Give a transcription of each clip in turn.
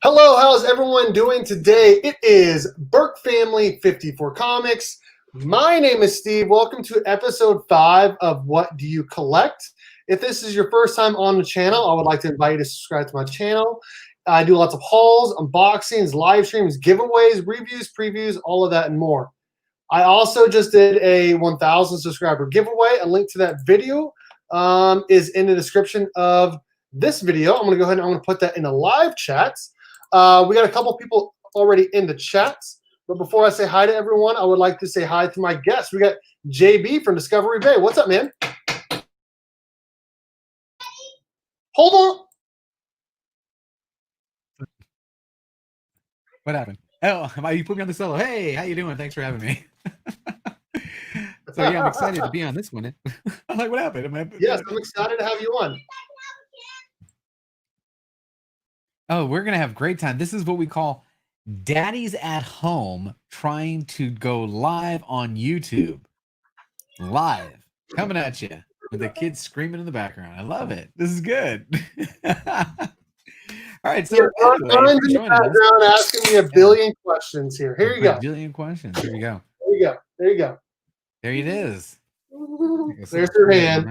Hello, how's everyone doing today? It is Berkfamily54comics. My name is Steve. Welcome to episode 5 of What Do You Collect? If this is your first time on the channel, I would like to invite you to subscribe to my channel. I do lots of hauls, unboxings, live streams, giveaways, reviews, previews, all of that and more. I also just did a 1,000 subscriber giveaway. A link to that video is in the description of this video. I'm going to go ahead and I'm going to put that in the live chats. We got a couple people already in the chats, but before I say hi to everyone, I would like to say hi to my guests. We got JB from Discovery Bay. What's up, man? Hold on. What happened? Oh, you put me on the solo. Hey, how you doing? Thanks for having me. So yeah, I'm excited to be on this one. I'm like, what happened? Yes, I'm excited to have you on. Oh, we're going to have a great time. This is what we call Daddy's at home trying to go live on YouTube. Live. Coming at you with the kids screaming in the background. I love it. This is good. All right. So anyway, in the background asking me a billion questions here. Here you go. A billion questions. Here we go. There you go. There you go. There it is. There's your hand.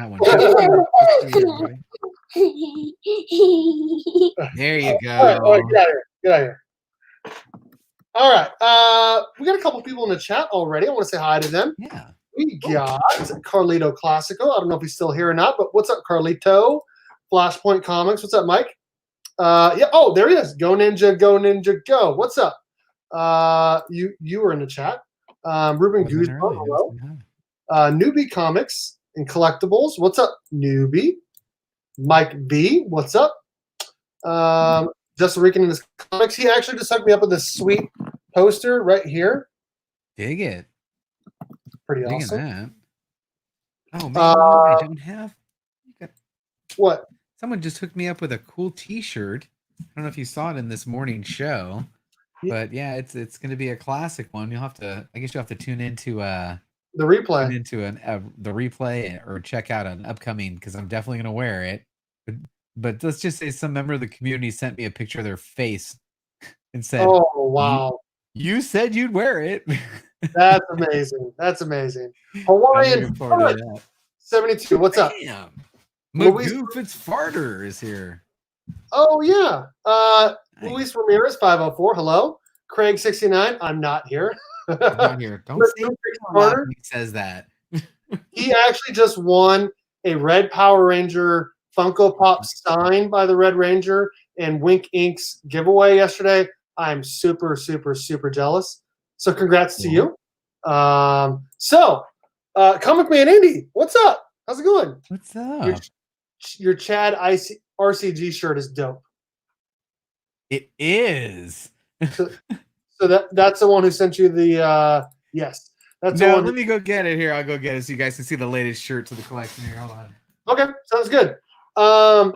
There you go. All right, get out of here. Get out of here. All right. We got a couple people in the chat already. I want to say hi to them. Yeah. We got Carlito Classico. I don't know if he's still here or not, but what's up, Carlito? Flashpoint Comics. What's up, Mike? Yeah. Oh, there he is. Go Ninja, go Ninja, go. What's up? You were in the chat. Ruben Guzman. Hello. Newbie Comics and Collectibles. What's up, Newbie? Mike B. What's up? Justin Rican in his comics. He actually just hooked me up with this sweet poster right here. Dig it. Pretty awesome. That. Oh, man, I don't have. What? Someone just hooked me up with a cool T-shirt. I don't know if you saw it in this morning's show, but yeah, it's going to be a classic one. You'll have to. I guess you'll have to tune into the replay. Tune into the replay or check out an upcoming because I'm definitely going to wear it. But let's just say some member of the community sent me a picture of their face and said, "Oh wow, you said you'd wear it." That's amazing. That's amazing. Hawaiian 72. What's up? Damn. Magoo Fitzfarter is here. Oh yeah. Luis Ramirez 504. Hello. Craig 69. I'm not here. I'm not here. Don't say he says that. He actually just won a Red Power Ranger Funko Pop signed by the Red Ranger and Wink Inc.'s giveaway yesterday. I'm super, super, super jealous. So congrats to you. Comic Man Indy, what's up? How's it going? What's up? Your Chad RCG shirt is dope. It is. So that's the one who sent you the yes. That's the one. Let me go get it here. I'll go get it so you guys can see the latest shirts of the collection here. Hold on. Okay, sounds good. I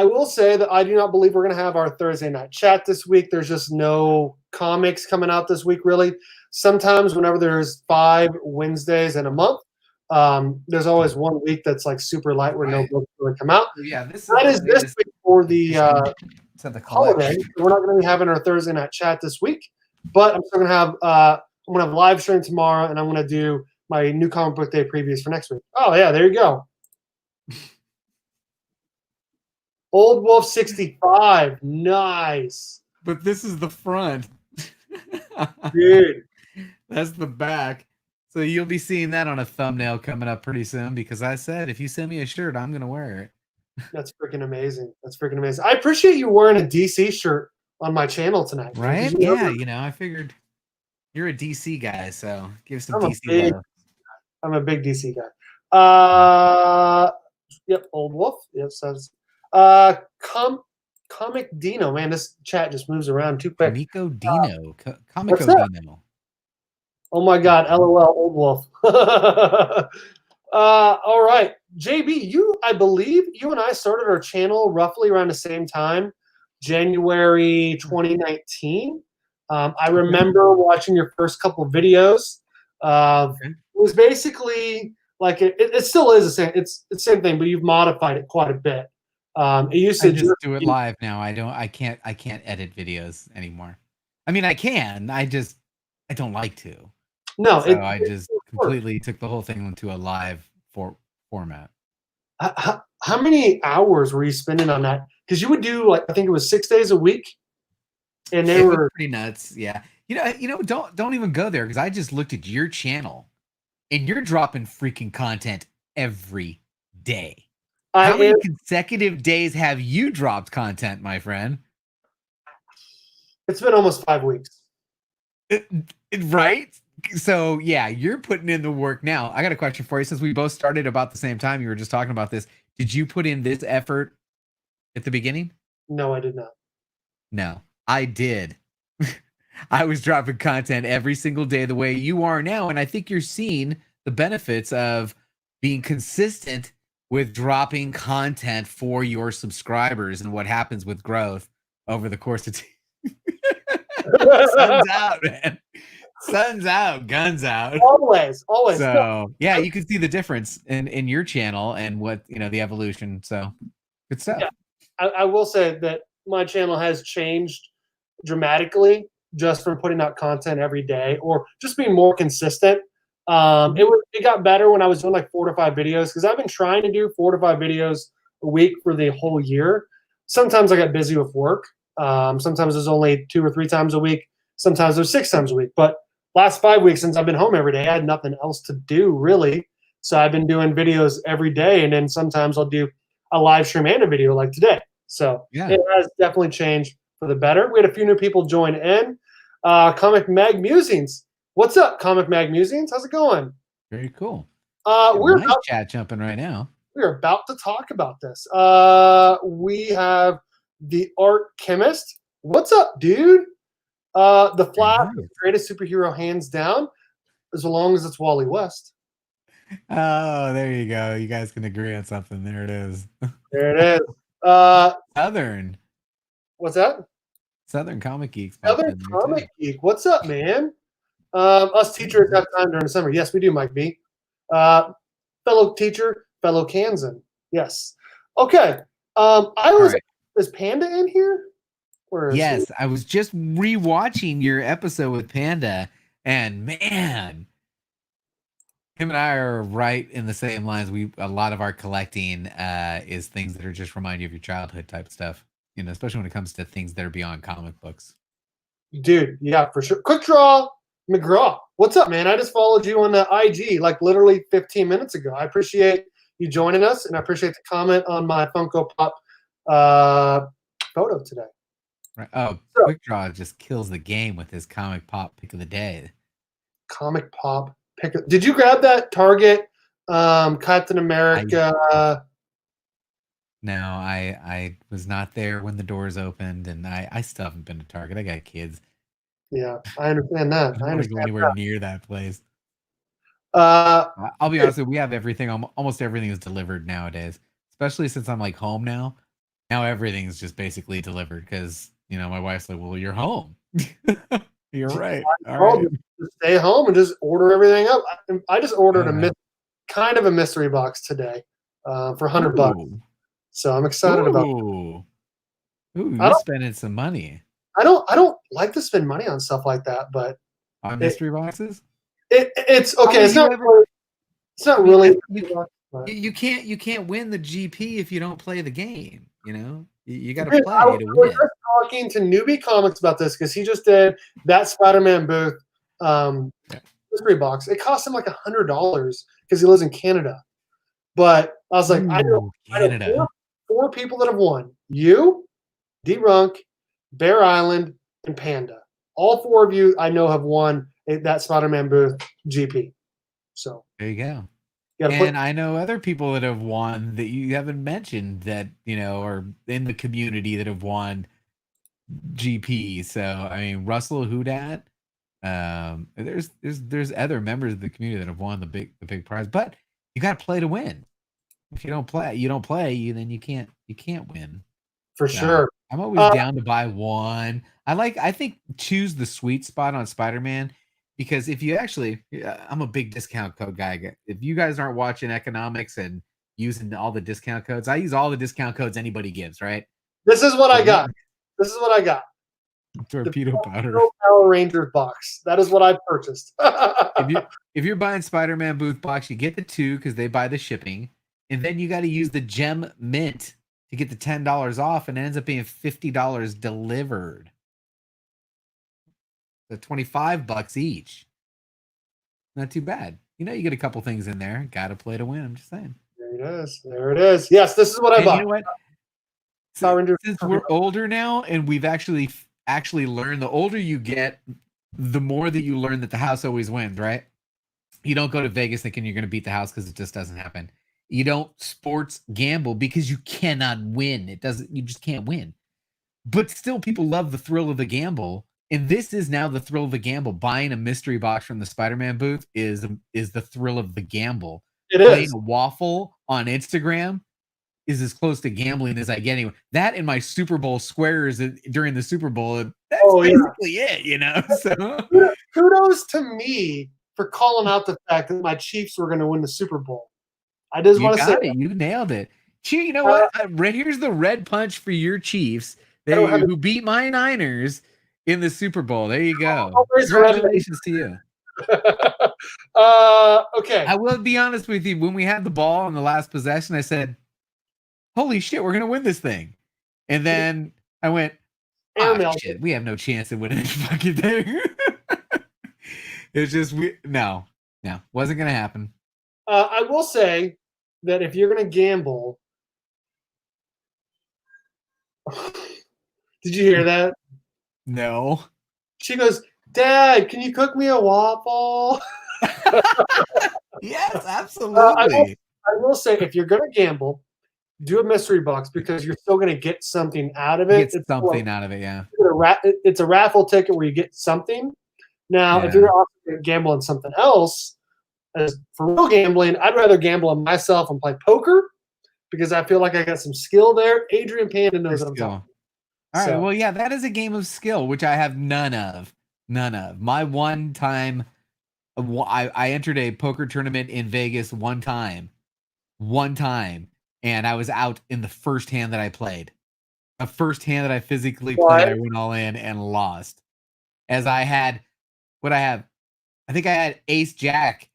will say that I do not believe we're going to have our Thursday night chat this week. There's just no comics coming out this week, really. Sometimes whenever there's 5 Wednesdays in a month, there's always one week that's like super light where no books really come out. Yeah, this week for the holiday. We're not going to be having our Thursday night chat this week, but I'm still going to have I'm going to have live stream tomorrow, and I'm going to do my new comic book day previews for next week. Oh yeah, there you go. Old Wolf 65, nice. But this is the front, dude. That's the back. So you'll be seeing that on a thumbnail coming up pretty soon because I said if you send me a shirt, I'm gonna wear it. That's freaking amazing. That's freaking amazing. I appreciate you wearing a DC shirt on my channel tonight. Right? Yeah, I figured you're a DC guy, so give some DC love. I'm a big DC guy. Yep, Old Wolf. Yep, says Comic Dino. Man, this chat just moves around too quick. Comico Dino. Comico Dino. Oh my God, LOL, Old Wolf. All right, JB, I believe you and I started our channel roughly around the same time, January 2019. I remember watching your first couple of videos. It was basically like it still is the same. It's the same thing, but you've modified it quite a bit. It used I to just do it live now. I can't edit videos anymore. I mean, I can. I don't like to. no. So I just completely took the whole thing into a live format. How many hours were you spending on that? Because you would do like I think it was 6 days a week, and they It was were pretty nuts. Yeah. Don't even go there because I just looked at your channel and you're dropping freaking content every day. How many consecutive days have you dropped content, my friend? It's been almost 5 weeks. Right? So yeah, you're putting in the work now. I got a question for you. Since we both started about the same time, you were just talking about this. Did you put in this effort at the beginning? No, I did not. No, I did. I was dropping content every single day the way you are now. And I think you're seeing the benefits of being consistent with dropping content for your subscribers and what happens with growth over the course of sun's out, man. Sun's out, guns out. Always. So yeah, you can see the difference in your channel and what the evolution. So good stuff. Yeah, I will say that my channel has changed dramatically just from putting out content every day or just being more consistent. It got better when I was doing like 4 to 5 videos because I've been trying to do 4 to 5 videos a week for the whole year. Sometimes I got busy with work. Sometimes there's only 2 or 3 times a week. Sometimes there's 6 times a week. But last 5 weeks since I've been home every day, I had nothing else to do really. So I've been doing videos every day, and then sometimes I'll do a live stream and a video like today. So yeah, it has definitely changed for the better. We had a few new people join in. Comic Mag Musings. What's up, Comic Mag Musings? How's it going? Very cool. We're nice chat jumping right now. We're about to talk about this. We have the Art Chemist. What's up, dude? The Flash, the greatest superhero hands down, as long as it's Wally West. Oh, there you go. You guys can agree on something. There it is. There it is. Southern. What's that? Southern Comic Geeks. Southern Comic Geek. What's up, man? Us teachers have time during the summer. Yes, we do, Mike B. Fellow teacher, fellow Kansan. Yes. Okay. Is Panda in here? Yes, I was just rewatching your episode with Panda, and man, him and I are right in the same lines. A lot of our collecting is things that are just remind you of your childhood type stuff. Especially when it comes to things that are beyond comic books. Dude, yeah, for sure. Quick Draw McGraw. What's up, man? I just followed you on the IG like literally 15 minutes ago. I appreciate you joining us, and I appreciate the comment on my Funko Pop photo today. Right. Oh, so, Quick Draw just kills the game with his Comic Pop pick of the day. Comic Pop pick. Did you grab that Target Captain America? No, I was not there when the doors opened, and I still haven't been to Target. I got kids. Yeah, I understand that. I don't want to go anywhere near that place. I'll be honest with you, we have everything. Almost everything is delivered nowadays, especially since I'm like home now. Now everything's just basically delivered because my wife's like, "Well, you're home." You're right. All right. Just stay home and just order everything up. I just ordered kind of a mystery box today for $100. So I'm excited about it. Ooh, you're spending some money. I don't like to spend money on stuff like that, but on mystery boxes. It's okay. It's not really. You can't win the GP if you don't play the game. You got to play to win. I was just talking to Newbie Comics about this because he just did that Spider-Man booth mystery box. It cost him like $100 because he lives in Canada. But I was like, I know four people that have won. You, D-Runk, Bear Island, and Panda. All 4 of you I know have won that Spider-Man booth GP. So there you go. And I know other people that have won that you haven't mentioned that are in the community that have won GP. So I mean, Russell Houdat. There's other members of the community that have won the big prize, but you got to play to win. If you don't play, then you can't win. For sure. I'm always down to buy one. I think choose the sweet spot on Spider-Man. Because if you actually, I'm a big discount code guy. If you guys aren't watching economics and using all the discount codes. I use all the discount codes anybody gives, right? This is what I got. This is what I got. Torpedo powder. Power Rangers box. That is what I purchased. if you're buying Spider-Man booth box, you get the 2 because they buy the shipping, and then you got to use the gem mint to get the $10 off, and it ends up being $50 delivered. So $25 each. Not too bad. You know, you get a couple things in there. Got to play to win. I'm just saying. There it is. There it is. Yes, this is what I bought. You know what? Since we're older now, and we've actually learned, the older you get, the more that you learn that the house always wins, right? You don't go to Vegas thinking you're going to beat the house because it just doesn't happen. You don't sports gamble because you cannot win. You just can't win. But still, people love the thrill of the gamble. And this is now the thrill of the gamble. Buying a mystery box from the Spider-Man booth is the thrill of the gamble. Playing a waffle on Instagram is as close to gambling as I get. Anyway, that and my Super Bowl squares during the Super Bowl, that's basically it, you know? So kudos to me for calling out the fact that my Chiefs were going to win the Super Bowl. I just want to say you nailed it. You know what? Here's the red punch for your Chiefs who beat my Niners in the Super Bowl. There you go. Congratulations to you. Okay. I will be honest with you. When we had the ball in the last possession, I said, holy shit, we're going to win this thing. And then I went, shit, we have no chance of winning this fucking thing. It's just, no, wasn't going to happen. I will say that if you're going to gamble, did you hear that? No. She goes, Dad, can you cook me a waffle? Yes, absolutely. I will say, if you're going to gamble, do a mystery box because you're still going to get something out of it. Out of it, yeah. It's a raffle ticket where you get something. Now, if you're also going to gamble on something else, as for real gambling, I'd rather gamble on myself and play poker because I feel like I got some skill there. Adrian Panda knows what I'm talking about. All right, well, yeah, that is a game of skill, which I have none of. My one time, I entered a poker tournament in Vegas one time, and I was out in the first hand that I played. The first hand that I physically played, I went all in and lost. As I had, I think I had ace jack,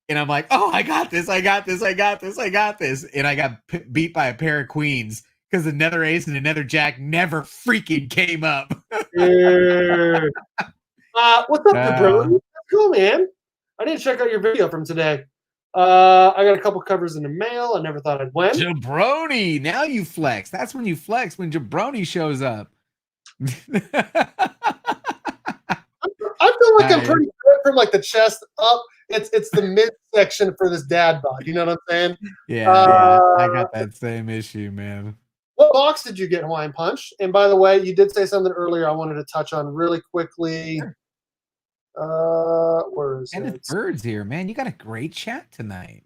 and I'm like, oh, I got this. And I got beat by a pair of queens. Because another ace and another jack never freaking came up. What's up, Jabroni? That's cool, man. I didn't check out your video from today. I got a couple covers in the mail. I never thought I'd win. Jabroni, now you flex. That's when you flex, when Jabroni shows up. I feel like I'm pretty good from like the chest up. It's the midsection for this dad bod. You know what I'm saying? Yeah, I got that same issue, man. What box did you get, Hawaiian Punch? And by the way, you did say something earlier I wanted to touch on really quickly. Where is it? It's Birds here, man. You got a great chat tonight.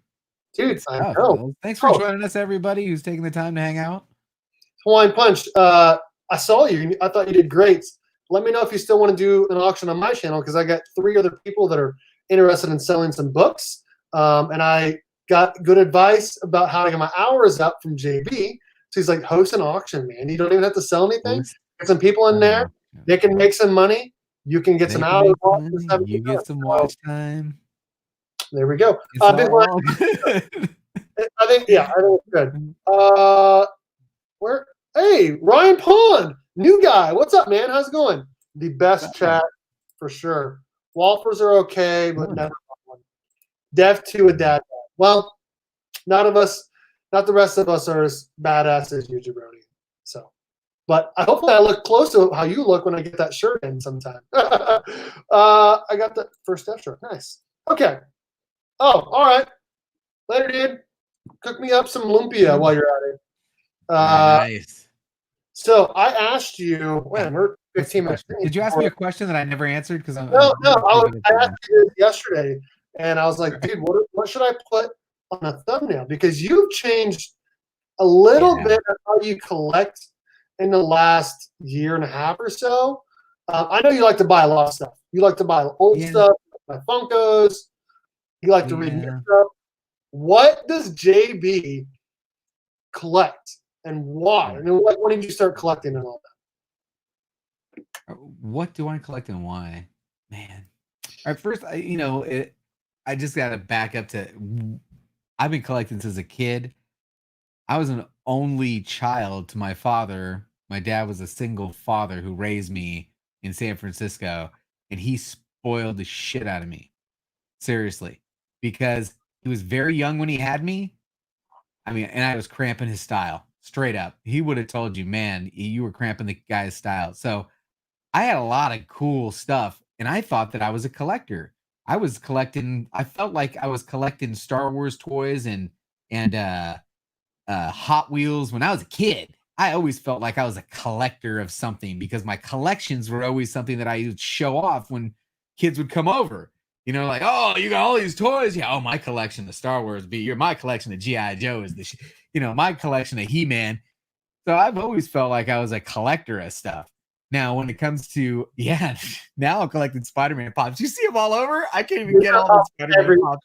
Dude, I know. Thanks for joining us, everybody who's taking the time to hang out. Hawaiian Punch, I saw you. I thought you did great. Let me know if you still want to do an auction on my channel because I got 3 other people that are interested in selling some books. And I got good advice about how to get my hours up from JB. So he's like, host an auction, man. You don't even have to sell anything. Get some people in there. They can make some money. You can get some hours. You get some watch time. There we go. I think it's good. Hey, Ryan Pond, new guy. What's up, man? How's it going? The best chat for sure. Waffles are okay, but never one. Deaf to a dad. Well, not the rest of us are as badass as you, Jabroni. So, but hopefully I look close to how you look when I get that shirt in sometime. I got the first step shirt. Nice. Okay. Oh, all right. Later, dude. Cook me up some lumpia while you're at it. Nice. So I asked you, we're 15 minutes. Did you ask me a question that I never answered? Because No. I asked you yesterday, and I was like, dude, what should I put on a thumbnail? Because you've changed a little bit of how you collect in the last year and a half or so. I know you like to buy a lot of stuff. You like to buy old stuff, buy Funkos. You like to read new stuff. What does JB collect and why? And then when did you start collecting and all that? What do I collect and why? Man. All right, first, I just got to back up to, I've been collecting since a kid. I was an only child to my father. My dad was a single father who raised me in San Francisco, and he spoiled the shit out of me. Seriously, because he was very young when he had me. I mean, and I was cramping his style straight up. He would have told you, man, you were cramping the guy's style. So I had a lot of cool stuff, and I thought that I was a collector. I felt like I was collecting Star Wars toys and Hot Wheels when I was a kid. I always felt like I was a collector of something because my collections were always something that I would show off when kids would come over. You know, like, oh, you got all these toys. Yeah, oh, my collection of Star Wars my collection of G.I. Joe is my collection of He-Man. So I've always felt like I was a collector of stuff. Now, when it comes to, now I'm collecting Spider-Man pops. You see them all over? I can't even get all the Spider-Man pops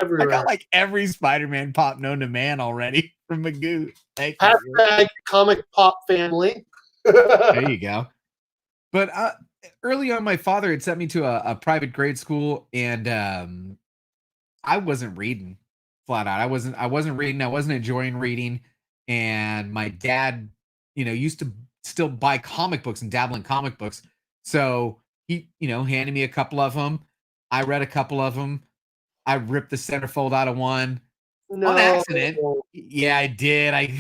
up. I got like every Spider-Man pop known to man already from Magoo. Hashtag comic pop family. There you go. But early on, my father had sent me to a private grade school, and I wasn't reading flat out. I wasn't reading. I wasn't enjoying reading. And my dad, used to still buy comic books and dabble in comic books. So he, handed me a couple of them. I read a couple of them. I ripped the centerfold out of one on accident. Yeah, I did.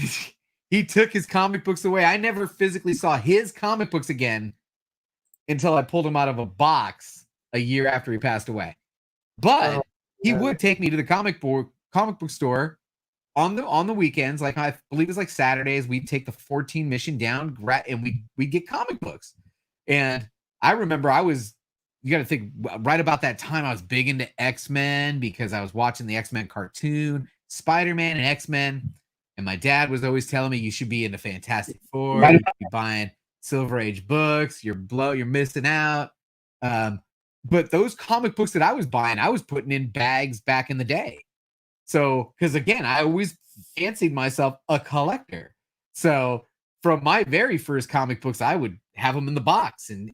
He took his comic books away. I never physically saw his comic books again until I pulled them out of a box a year after he passed away. But he would take me to the comic book store on the weekends. Like, I believe it's like Saturdays, we'd take the 14 mission down and we'd get comic books. And I remember you got to think, right about that time, I was big into X-Men because I was watching the X-Men cartoon, Spider-Man and X-Men. And my dad was always telling me, you should be into Fantastic Four, you should be buying Silver Age books, you're missing out. But those comic books that I was buying, I was putting in bags back in the day. So, because again, I always fancied myself a collector. So from my very first comic books, I would have them in the box and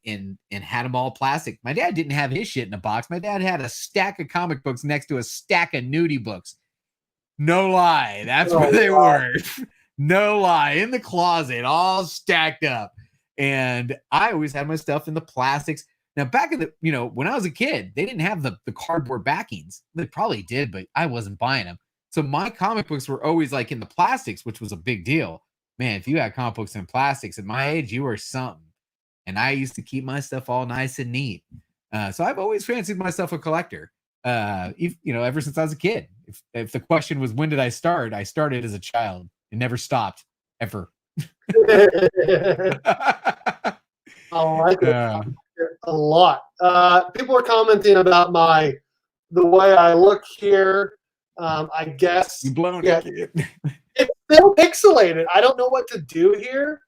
had them all plastic. My dad didn't have his shit in a box. My dad had a stack of comic books next to a stack of nudie books. No lie. That's where they were. No lie. In the closet, all stacked up. And I always had my stuff in the plastics. Now, back in when I was a kid, they didn't have the cardboard backings. They probably did, but I wasn't buying them. So my comic books were always like in the plastics, which was a big deal. Man, if you had comic books in plastics at my age, you were something. And I used to keep my stuff all nice and neat. So I've always fancied myself a collector. Ever since I was a kid. If the question was, when did I start? I started as a child. It never stopped, ever. I like it a lot. People are commenting about the way I look here. I guess you blown it. It's still pixelated. I don't know what to do here.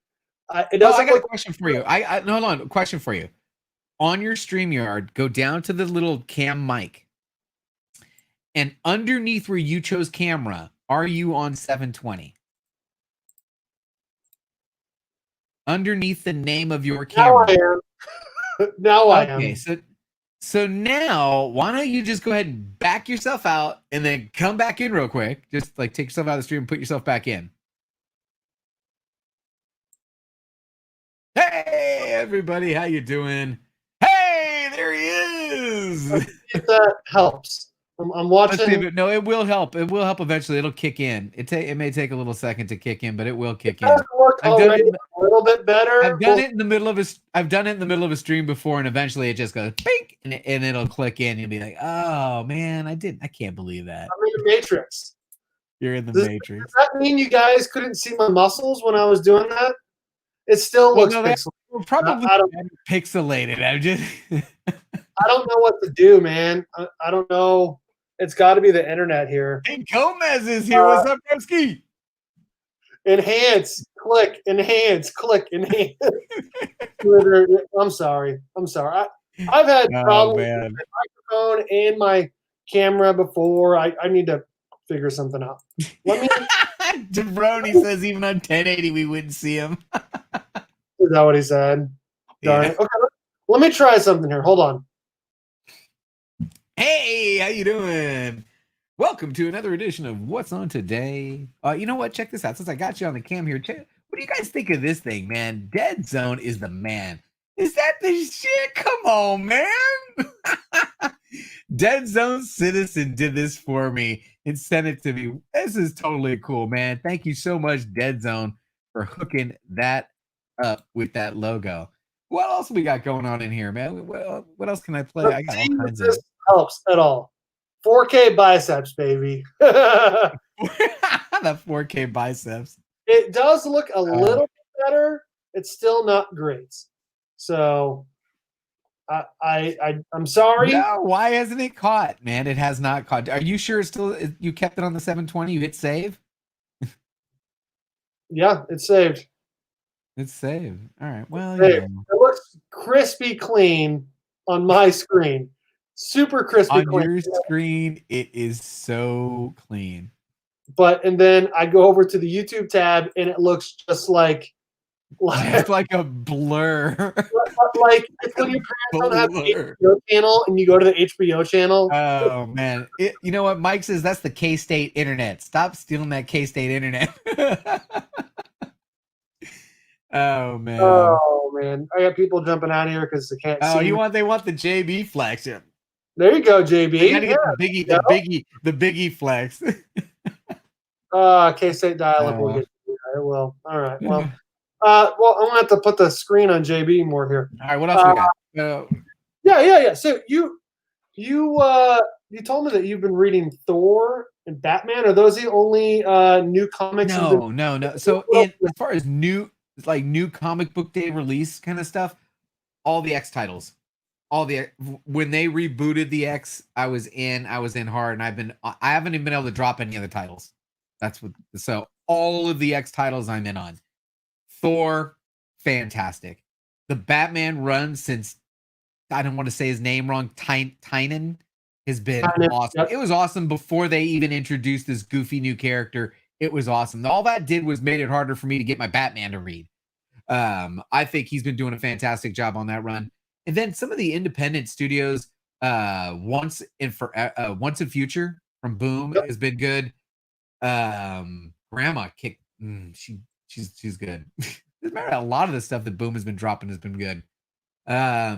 It doesn't. I got a question for you. No, hold on. A question for you. On your StreamYard, go down to the little cam mic, and underneath where you chose camera, are you on 720? Underneath the name of your camera. Now I am. Now I am. Okay, so now why don't you just go ahead and back yourself out and then come back in real quick? Just like take yourself out of the stream and put yourself back in. Hey everybody, how you doing? Hey, there he is. If that helps. I'm watching. No, it will help. It will help eventually. It'll kick in. It may take a little second to kick in, but it will kick in. I've done it a little bit better. I've done it in the middle of a stream before, and eventually it just goes bink, and it'll click in. You'll be like, oh man, I can't believe that. I'm in the Matrix. You're in the Matrix. Does that mean you guys couldn't see my muscles when I was doing that? It still looks pixelated. Probably pixelated. I don't know what to do, man. I don't know. It's got to be the internet here. Hey, Gomez is here. What's up, Broski? Enhance, click, enhance, click, enhance. I'm sorry. I've had problems with my microphone and my camera before. I need to figure something out. Let me. Jabroni says even on 1080 we wouldn't see him. Is that what he said? Darn it. Okay, let me try something here. Hold on. Hey, how you doing? Welcome to another edition of What's On Today. You know what? Check this out. Since I got you on the cam here, what do you guys think of this thing, man? Dead Zone is the man. Is that the shit? Come on, man. Dead Zone Citizen did this for me and sent it to me. This is totally cool, man. Thank you so much, Dead Zone, for hooking that up with that logo. What else we got going on in here, man? What else can I play? I got all kinds of. Helps at all. 4K biceps, baby. The 4K biceps. It does look a little bit better. It's still not great. So I'm sorry. No, why hasn't it caught, man? It has not caught. Are you sure it's still? You kept it on the 720? You hit save? Yeah, it's saved. It's saved. All right. Well, it looks crispy clean on my screen. Super crispy on clean. Your screen, it is so clean. And then I go over to the YouTube tab and it looks just like it's like a blur. Like it's when your parents don't have the HBO channel and you go to the HBO channel. Oh man. You know what Mike says? That's the K-State internet. Stop stealing that K-State internet. Oh man. Oh man. I got people jumping out of here because they can't see. They want the JB flagship. There you go, JB. You gotta get the biggie flex. K-State dial-up will get you. I will. All right. Well, I'm gonna have to put the screen on JB more here. All right, what else we got? Yeah. So you told me that you've been reading Thor and Batman. Are those the only new comics? No. So as far as new comic book day release kind of stuff, all the X titles. When they rebooted the X, I was in hard, and I haven't even been able to drop any other titles. So all of the X titles I'm in on. Thor, fantastic. The Batman run since, I don't want to say his name wrong, Tynan has been awesome. Yep. It was awesome before they even introduced this goofy new character. It was awesome. All that did was made it harder for me to get my Batman to read. I think he's been doing a fantastic job on that run. And then some of the independent studios, Once in Future from Boom has been good. Grandma Kick, she's good. Doesn't matter. A lot of the stuff that Boom has been dropping has been good.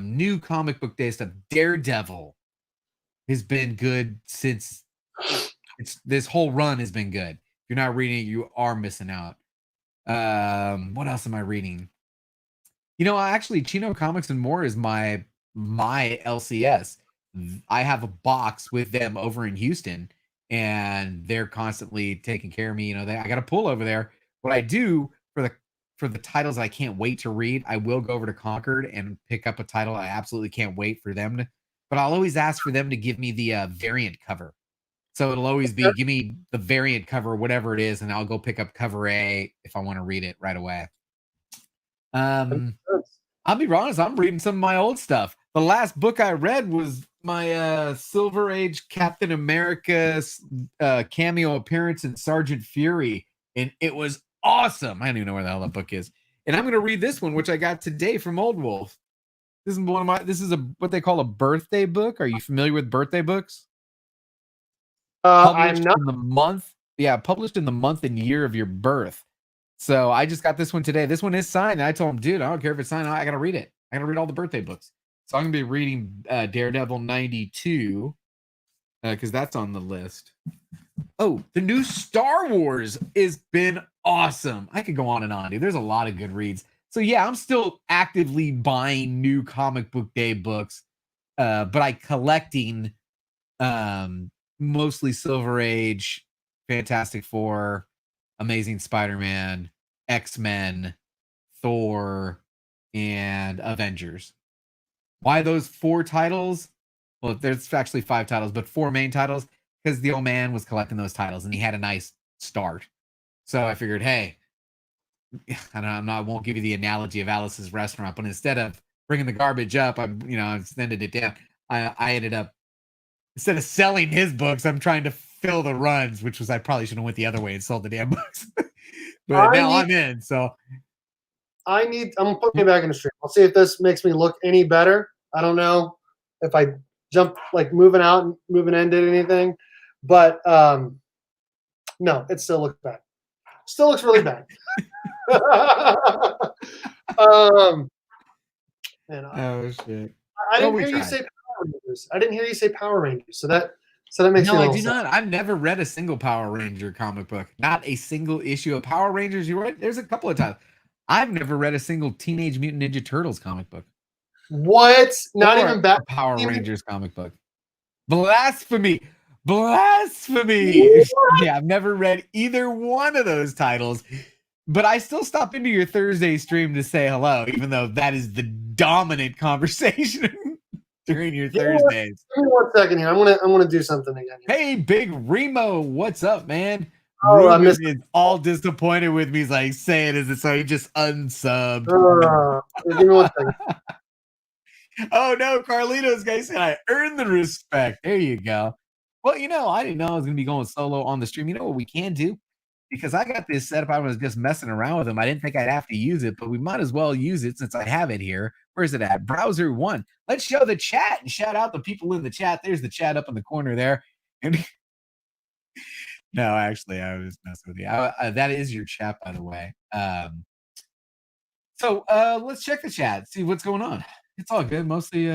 New comic book day stuff. Daredevil has been good since this whole run has been good. If you're not reading it, you are missing out. What else am I reading? Actually, Chino Comics and More is my LCS. I have a box with them over in Houston, and they're constantly taking care of me. I got a pull over there. What I do for the titles I can't wait to read, I will go over to Concord and pick up a title I absolutely can't wait for them to. But I'll always ask for them to give me the variant cover. So it'll always be give me the variant cover, whatever it is, and I'll go pick up cover A if I want to read it right away. I'll be honest, I'm reading some of my old stuff. The last book I read was my Silver Age Captain America cameo appearance in Sergeant Fury, and it was awesome. I don't even know where the hell that book is. And I'm going to read this one, which I got today from Old Wolf. This is what they call a birthday book. Are you familiar with birthday books? I'm not. In the month. Yeah, published in the month and year of your birth. So I just got this one today. This one is signed. And I told him, dude, I don't care if it's signed. I got to read it. I got to read all the birthday books. So I'm going to be reading Daredevil 92 because that's on the list. Oh, the new Star Wars has been awesome. I could go on and on, dude. There's a lot of good reads. So yeah, I'm still actively buying new comic book day books, but I collecting mostly Silver Age, Fantastic Four, Amazing Spider-Man, X-Men, Thor, and Avengers. Why those 4 titles? Well, there's actually 5 titles, but 4 main titles, because the old man was collecting those titles and he had a nice start. So I figured, hey, I won't give you the analogy of Alice's Restaurant, but instead of bringing the garbage up, I extended it down. I ended up, instead of selling his books, I'm trying to fill the runs, which was I probably should have went the other way and sold the damn books. But now I'm in, so I'm putting me back in the stream. I'll see if this makes me look any better. I don't know if I jump like moving out and moving in did anything, but no, it still looks bad. Still looks really bad. Man, oh shit! I didn't hear you say Power Rangers. I didn't hear you say Power Rangers. So that makes me. No, I do not. I've never read a single Power Ranger comic book. Not a single issue of Power Rangers. You're right. There's a couple of times. I've never read a single Teenage Mutant Ninja Turtles comic book. What? Not even a Power Rangers comic book. Blasphemy! Blasphemy! What? Yeah, I've never read either one of those titles. But I still stop into your Thursday stream to say hello, even though that is the dominant conversation during your Thursdays. Give me 1 second here. I'm gonna do something again. Hey, Big Remo, what's up, man? Oh, Ruben is all disappointed with me. He's like, say it as it so he just unsubbed. Give me 1 second. Oh no, Carlitos guy said I earned the respect. There you go. Well, you know, I didn't know I was gonna be going solo on the stream. You know what we can do? Because I got this set up, I was just messing around with them. I didn't think I'd have to use it, but we might as well use it since I have it here. Where's it at? Browser 1. Let's show the chat and shout out the people in the chat. There's the chat up in the corner there. And no, actually, I was messing with you. That is your chat, by the way. So let's check the chat, see what's going on. It's all good. Mostly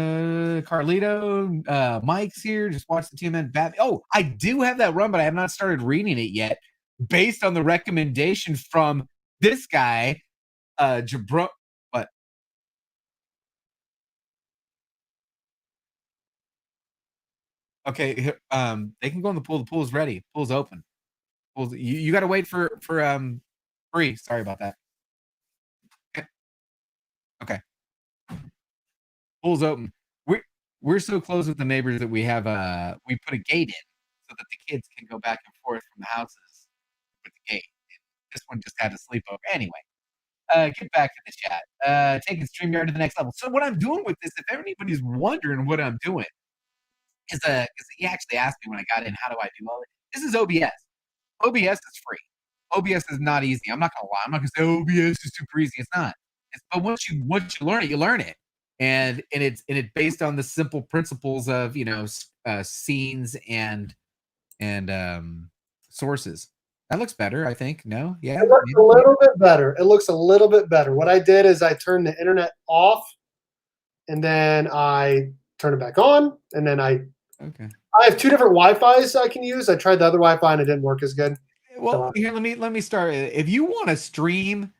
Carlito, Mike's here. Just watch the TMN Bat. Oh, I do have that run, but I have not started reading it yet. Based on the recommendation from this guy, Jabro. What? Okay, they can go in the pool. The pool's ready. Pool's open. You got to wait for free. Sorry about that. Okay. Pool's open. We're so close with the neighbors that we have we put a gate in so that the kids can go back and forth from the houses with the gate. This one just had a sleepover. Anyway, get back to the chat. Taking StreamYard to the next level. So what I'm doing with this, if anybody's wondering what I'm doing, is he actually asked me when I got in, how do I do all it? This is OBS. OBS is free. OBS is not easy. I'm not gonna lie. I'm not gonna say OBS is super easy. It's not. But once you learn it, you learn it. And it's based on the simple principles of scenes and sources. That looks better, I think. No, yeah, it looks a little bit better. It looks a little bit better. What I did is I turned the internet off, and then I turn it back on, and then I have 2 different Wi-Fi's I can use. I tried the other Wi-Fi and it didn't work as good. Well, here, let me start. If you want to stream,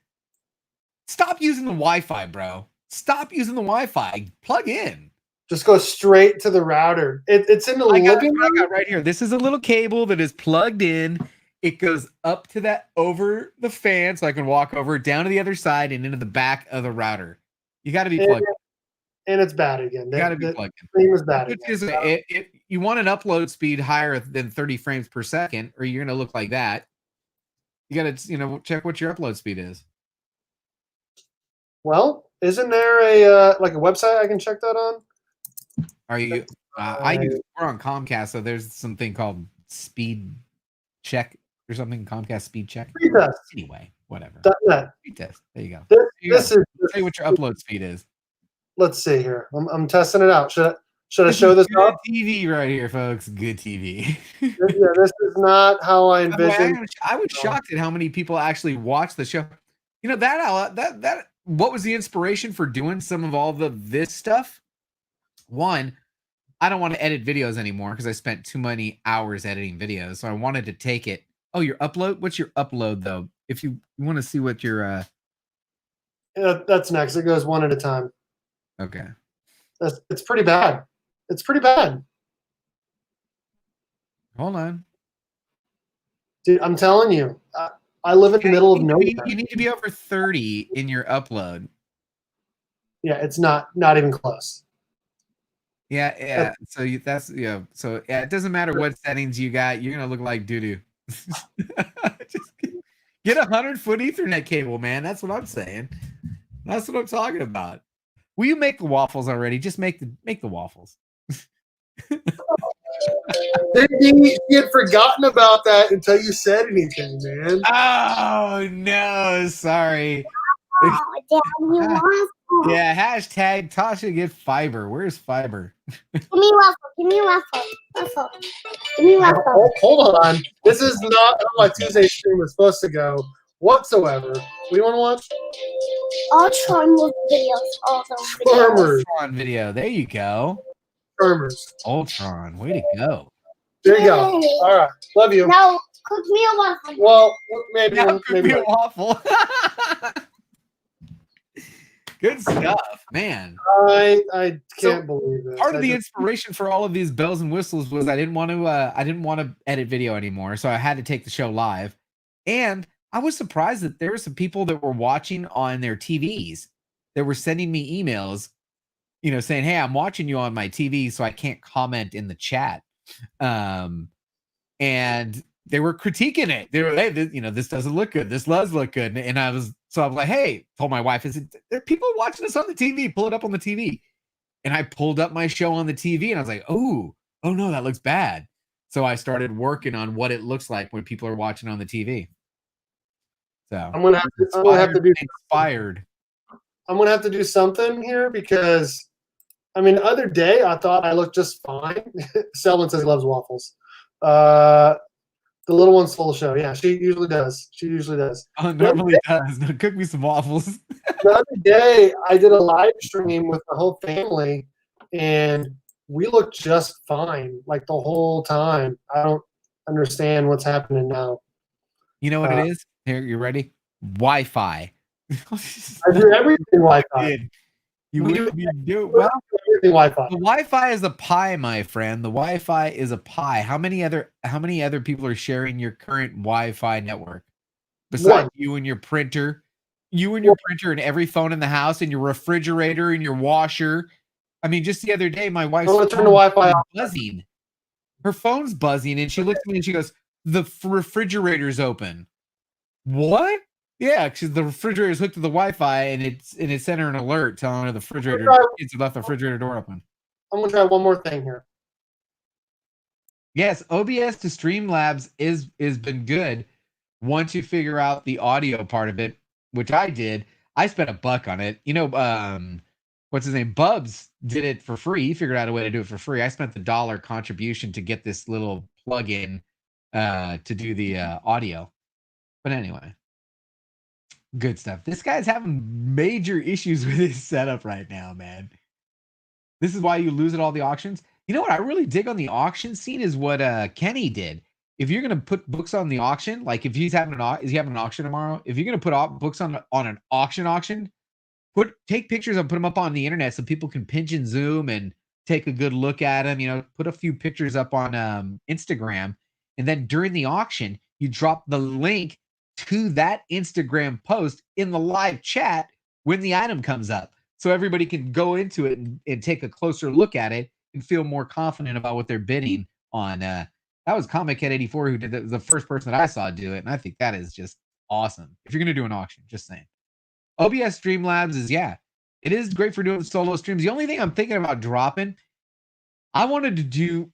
stop using the Wi-Fi, bro. Stop using the Wi-Fi. Plug in. Just go straight to the router. It's in the living room. I got right here. This is a little cable that is plugged in. It goes up to that over the fan, so I can walk over down to the other side and into the back of the router. You got to be plugged in. And it's bad again. You got to be plugged in. Stream is bad again. You want an upload speed higher than 30 frames per second, or you're going to look like that. You got to, check what your upload speed is. Well, isn't there a like a website I can check that on? Are you? We're on Comcast, so there's something called Speed Check or something. Comcast Speed Check. Speed test. Anyway, whatever. Speed test. There you go. This is. Tell you what your upload speed is. Let's see here. I'm testing it out. Should I show this off? TV right here, folks. Good TV. Yeah, this is not how I envisioned. I was shocked at how many people actually watch the show. You know that what was the inspiration for doing some of all this stuff? One, I don't want to edit videos anymore because I spent too many hours editing videos. So I wanted to take it. Oh, your upload? What's your upload though? If you want to see what your that's next. It goes one at a time. Okay. It's pretty bad. It's pretty bad. Hold on. Dude, I'm telling you. I live in the middle of nowhere. You need to be over 30 in your upload. Yeah, it's not even close. Yeah. So it doesn't matter what settings you got. You're gonna look like doo-doo. Just get 100-foot Ethernet cable, man. That's what I'm saying. That's what I'm talking about. Will you make the waffles already? Just make the waffles. She had forgotten about that until you said anything, man. Oh no, sorry. Oh, Daddy waffle. Yeah, hashtag Tasha get fiber. Where's fiber? Give me waffle. Give me waffle. Waffle. Give me waffle. Hold on. This is not how my Tuesday stream was supposed to go whatsoever. What do you want to watch? Ultron videos. All those videos. Farmers. Ultron video. There you go. Farmers. Ultron. Way to go. There you go. All right. Love you. No, cook me a waffle. Well, maybe. Now maybe a waffle. Good stuff, man. I can't believe it. Part of the inspiration for all of these bells and whistles was I didn't want to edit video anymore, so I had to take the show live. And I was surprised that there were some people that were watching on their TVs that were sending me emails, you know, saying, "Hey, I'm watching you on my TV, so I can't comment in the chat." And they were critiquing it. They were, "Hey, this doesn't look good. This does look good." And I was like, "Hey," told my wife, "I said, there are people watching this on the TV. Pull it up on the TV." And I pulled up my show on the TV, and I was like, "Oh no, that looks bad." So I started working on what it looks like when people are watching on the TV. So I'm gonna have to do inspired. I'm gonna have to do something here because, I mean, the other day I thought I looked just fine. Selwyn says he loves waffles. The little one stole the show. Yeah, she usually does. Oh, normally does. No, cook me some waffles. The other day I did a live stream with the whole family, and we looked just fine like the whole time. I don't understand what's happening now. You know what it is? Here, you ready? Wi-Fi. I do everything Wi-Fi. You We do do it well. everything Wi-Fi. The Wi-Fi is a pie, my friend. The Wi-Fi is a pie. How many other people are sharing your current Wi-Fi network besides you and your printer? You and your printer and every phone in the house and your refrigerator and your washer. I mean, just the other day, my wife's turn the Wi-Fi off. buzzing. Her phone's buzzing, and she looks at me and she goes, "The refrigerator's open." What? Yeah, because the refrigerator's hooked to the Wi-Fi, and it sent her an alert telling her the kids left the refrigerator door open. I'm gonna try one more thing here. Yes, OBS to Streamlabs is been good once you figure out the audio part of it, which I did. I spent $1 on it. You know, what's his name? Bubs did it for free. He figured out a way to do it for free. I spent the $1 contribution to get this little plug-in to do the audio. But anyway, good stuff. This guy's having major issues with his setup right now, man. This is why you lose at all the auctions. You know what I really dig on the auction scene is what Kenny did. If you're gonna put books on the auction, like if he's having an auction tomorrow, if you're gonna put books on an auction, take pictures and put them up on the internet so people can pinch and zoom and take a good look at them. You know, put a few pictures up on Instagram, and then during the auction, you drop the link to that Instagram post in the live chat when the item comes up, so everybody can go into it and take a closer look at it and feel more confident about what they're bidding on. That was Comic Head 84 who did that, the first person that I saw do it, and I think that is just awesome. If you're gonna do an auction, just saying. OBS Streamlabs is, yeah, it is great for doing solo streams. The only thing I'm thinking about dropping, I wanted to do,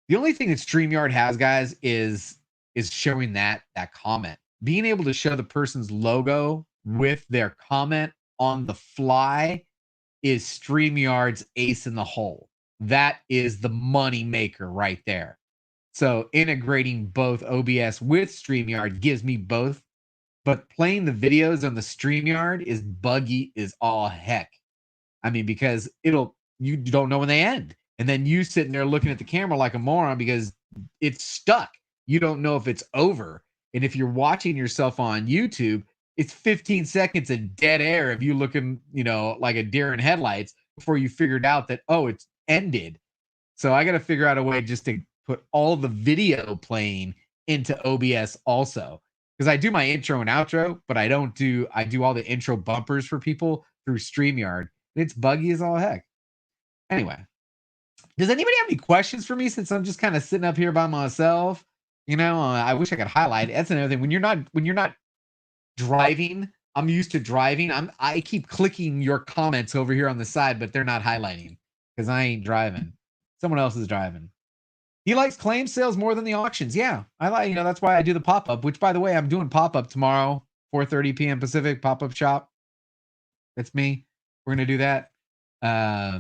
the only thing that StreamYard has, guys, is showing that comment. Being able to show the person's logo with their comment on the fly is StreamYard's ace in the hole. That is the money maker right there. So integrating both OBS with StreamYard gives me both, but playing the videos on the StreamYard is buggy as all heck. I mean, because you don't know when they end. And then you sitting there looking at the camera like a moron because it's stuck. You don't know if it's over. And if you're watching yourself on YouTube, it's 15 seconds of dead air of you looking, like a deer in headlights before you figured out that, oh, it's ended. So I got to figure out a way just to put all the video playing into OBS also. Because I do my intro and outro, but I do all the intro bumpers for people through StreamYard. It's buggy as all heck. Anyway, does anybody have any questions for me since I'm just kind of sitting up here by myself? I wish I could highlight. That's another thing. When you're not driving, I'm used to driving. I keep clicking your comments over here on the side, but they're not highlighting because I ain't driving. Someone else is driving. He likes claim sales more than the auctions. Yeah, I like, that's why I do the pop-up, which, by the way, I'm doing pop-up tomorrow, 4:30 p.m. Pacific, pop-up shop. That's me. We're going to do that. At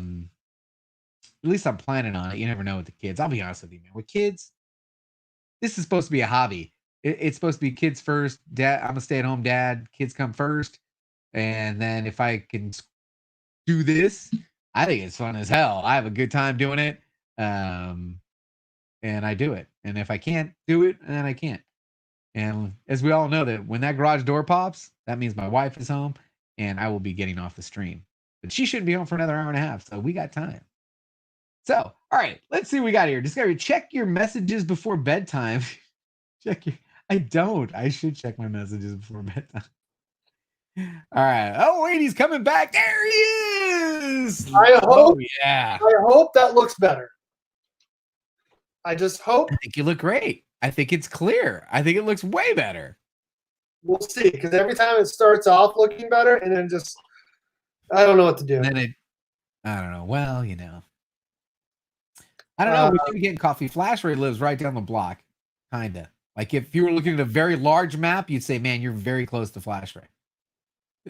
least I'm planning on it. You never know with the kids. I'll be honest with you, man. With kids, this is supposed to be a hobby. It's supposed to be kids first. Dad, I'm a stay-at-home dad. Kids come first. And then if I can do this, I think it's fun as hell. I have a good time doing it. And I do it. And if I can't do it, then I can't. And as we all know, that when that garage door pops, that means my wife is home and I will be getting off the stream. But she shouldn't be home for another hour and a half. So we got time. So, all right, let's see what we got here. Discovery, check your messages before bedtime. I should check my messages before bedtime. All right. Oh, wait, he's coming back. There he is. I hope that looks better. I just hope. I think you look great. I think it's clear. I think it looks way better. We'll see, because every time it starts off looking better, and then I don't know what to do. And then I don't know. Well, I don't know. We should be getting coffee. Flash Ray lives right down the block, kinda. Like if you were looking at a very large map, you'd say, "Man, you're very close to Flash Ray."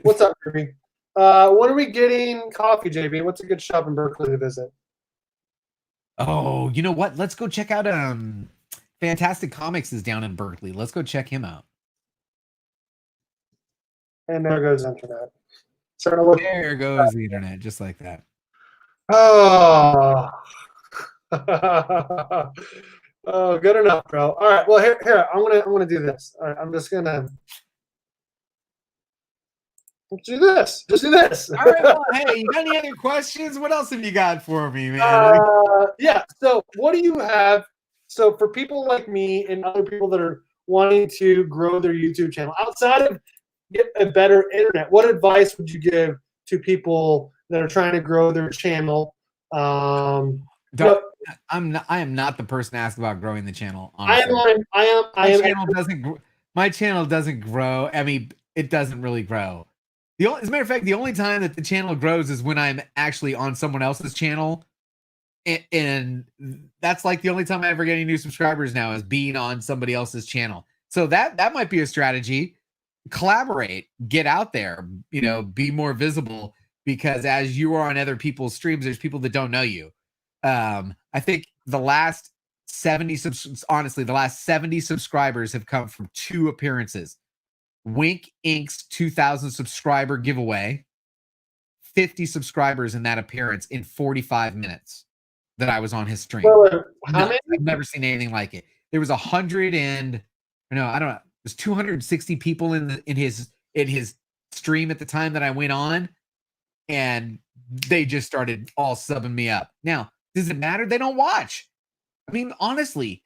What's up, JB? When are we getting coffee, JB? What's a good shop in Berkeley to visit? Oh, you know what? Let's go check out Fantastic Comics is down in Berkeley. Let's go check him out. And there goes internet. Starting to look. There goes the internet, just like that. Oh. Oh, good enough, bro. All right. Well, here. I'm gonna do this. All right. I'm just gonna. Let's do this. Just do this. All right. Well, hey, you got any other questions? What else have you got for me, man? Yeah. So, what do you have? So, for people like me and other people that are wanting to grow their YouTube channel outside of get a better internet, what advice would you give to people that are trying to grow their channel? I am not the person to ask about growing the channel. Honestly. My channel doesn't grow. I mean, it doesn't really grow. As a matter of fact, the only time that the channel grows is when I'm actually on someone else's channel. And that's like the only time I ever get any new subscribers now is being on somebody else's channel. So that might be a strategy. Collaborate, get out there, be more visible, because as you are on other people's streams, there's people that don't know you. I think the last 70 subscribers have come from 2 appearances. Wink Inc.'s 2,000 subscriber giveaway, 50 subscribers in that appearance in 45 minutes that I was on his stream. I've never seen anything like it. There was 260 people in his stream at the time that I went on, and they just started all subbing me up. Now, does it matter? They don't watch. I mean, honestly,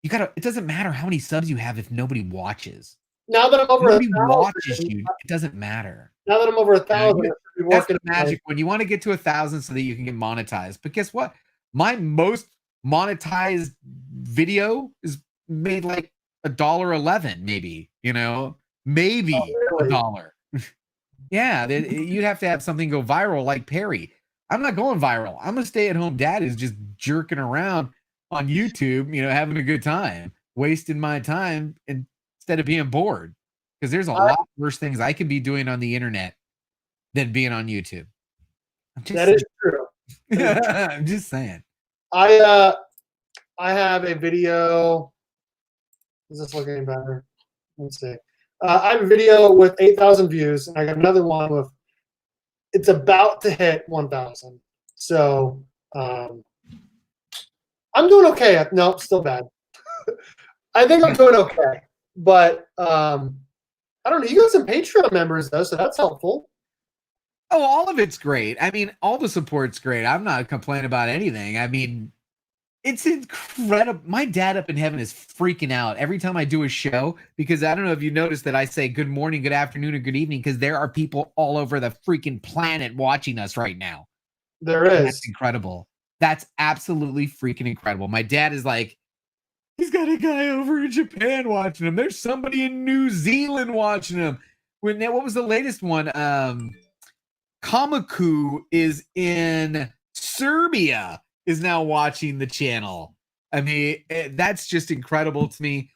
it doesn't matter how many subs you have if nobody watches. Now that I'm over 1,000, watches you, it doesn't matter. Now that I'm over 1,000, that's the magic when you want to get to 1,000 so that you can get monetized. But guess what? My most monetized video is made like $1.11, maybe. Maybe $1. Yeah, you'd have to have something go viral like Perry. I'm not going viral. I'm a stay-at-home dad who's just jerking around on YouTube, having a good time, wasting my time instead of being bored. Because there's a lot worse things I could be doing on the internet than being on YouTube. That is true. I'm just saying. I have a video. Is this looking better? Let's see. I have a video with 8,000 views, and I got another one with. It's about to hit 1,000. So I'm doing okay. No, still bad. I think I'm doing okay, but I don't know. You got some Patreon members though, so that's helpful. Oh, all of it's great. I mean, all the support's great. I'm not complaining about anything. I mean, it's incredible. My dad up in heaven is freaking out every time I do a show, because I don't know if you noticed that I say good morning, good afternoon, or good evening, because there are people all over the freaking planet watching us right now. There is. That's incredible. That's absolutely freaking incredible. My dad is like, he's got a guy over in Japan watching him. There's somebody in New Zealand watching him. What was the latest one? Kamaku is in Serbia, is now watching the channel. I mean, that's just incredible to me.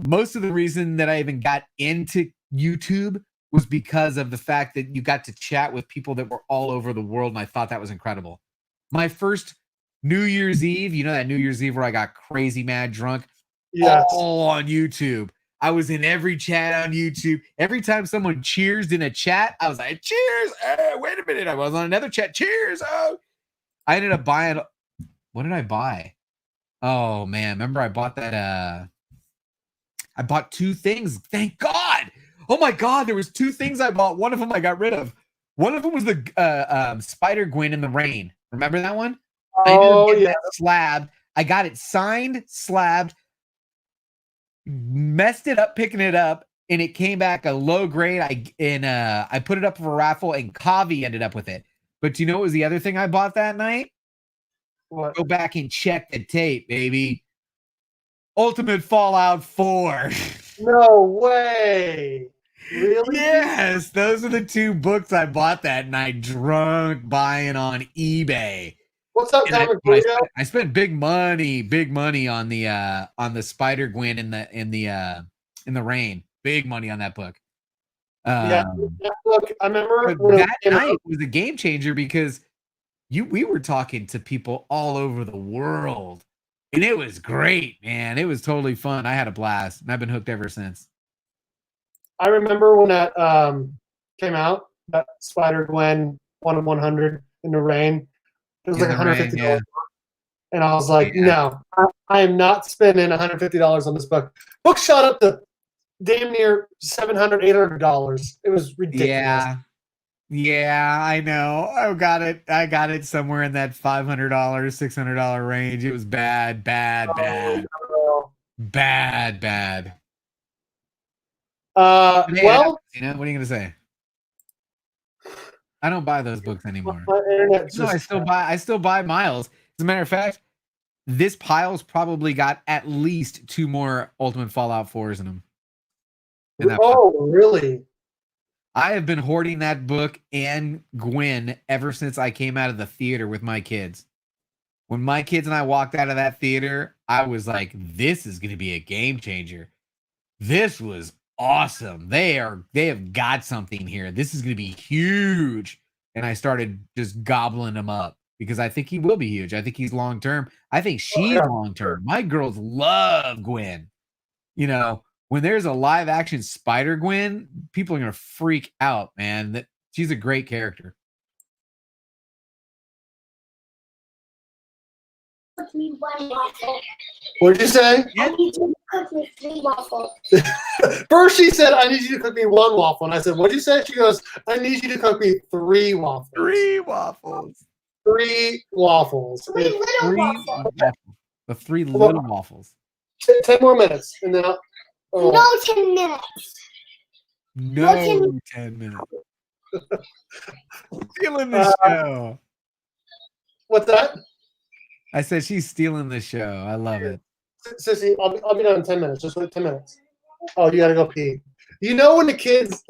Most of the reason that I even got into YouTube was because of the fact that you got to chat with people that were all over the world, and I thought that was incredible. My first New Year's Eve, you know that New Year's Eve where I got crazy mad drunk? Yes. All on YouTube. I was in every chat on YouTube. Every time someone cheersed in a chat, I was like, cheers. Wait a minute. I was on another chat. Cheers. Oh. I ended up buying. What did I buy? Oh, man. Remember I bought that. I bought 2 things. Thank God. Oh, my God. There was 2 things I bought. One of them I got rid of. One of them was the Spider-Gwen in the Rain. Remember that one? I ended up getting that slabbed. I got it signed, slabbed, messed it up picking it up, and it came back a low grade. I put it up for a raffle, and Kavi ended up with it. But do you know what was the other thing I bought that night? What? Go back and check the tape, baby. Ultimate Fallout 4. No way. Really? Yes, those are the 2 books I bought that night, drunk buying on eBay. What's up, comic I spent big money on the Spider-Gwen in the Rain. Big money on that book. Yeah, look, I remember that night was a game changer because we were talking to people all over the world, and it was great, man. It was totally fun. I had a blast, and I've been hooked ever since. I remember when that came out, that Spider-Gwen 1 of 100 in the Rain. It was like $150. Yeah. And I was like, no, I am not spending $150 on this book. Book shot up to damn near $700, $800. It was ridiculous. Yeah, I know. I got it somewhere in that $500, $600 range. It was bad. Bad. Well, you know, what are you gonna say? I don't buy those books anymore. No, I still buy Miles. As a matter of fact, this pile's probably got at least 2 more Ultimate Fallout 4s in them. Really? I have been hoarding that book and Gwen ever since I came out of the theater with my kids. When my kids and I walked out of that theater, I was like, this is going to be a game changer. This was awesome. They have got something here. This is going to be huge. And I started just gobbling them up because I think he will be huge. I think he's long-term. I think she's long-term. My girls love Gwen. You know, when there's a live action Spider-Gwen, people are going to freak out, man. She's a great character. Cook me 1 waffle. What did you say? I need you to cook me 3 waffles. First she said, I need you to cook me 1 waffle. And I said, what did you say? She goes, I need you to cook me 3 waffles. 3 waffles. 3 waffles. 3 little waffles. The 3 little waffles. 10 more minutes. And then No 10 minutes. No 10 minutes. Stealing the show. What's that? I said she's stealing the show. I love it. Sissy, I'll be done in 10 minutes. Just wait 10 minutes. Oh, you gotta go pee. You know when the kids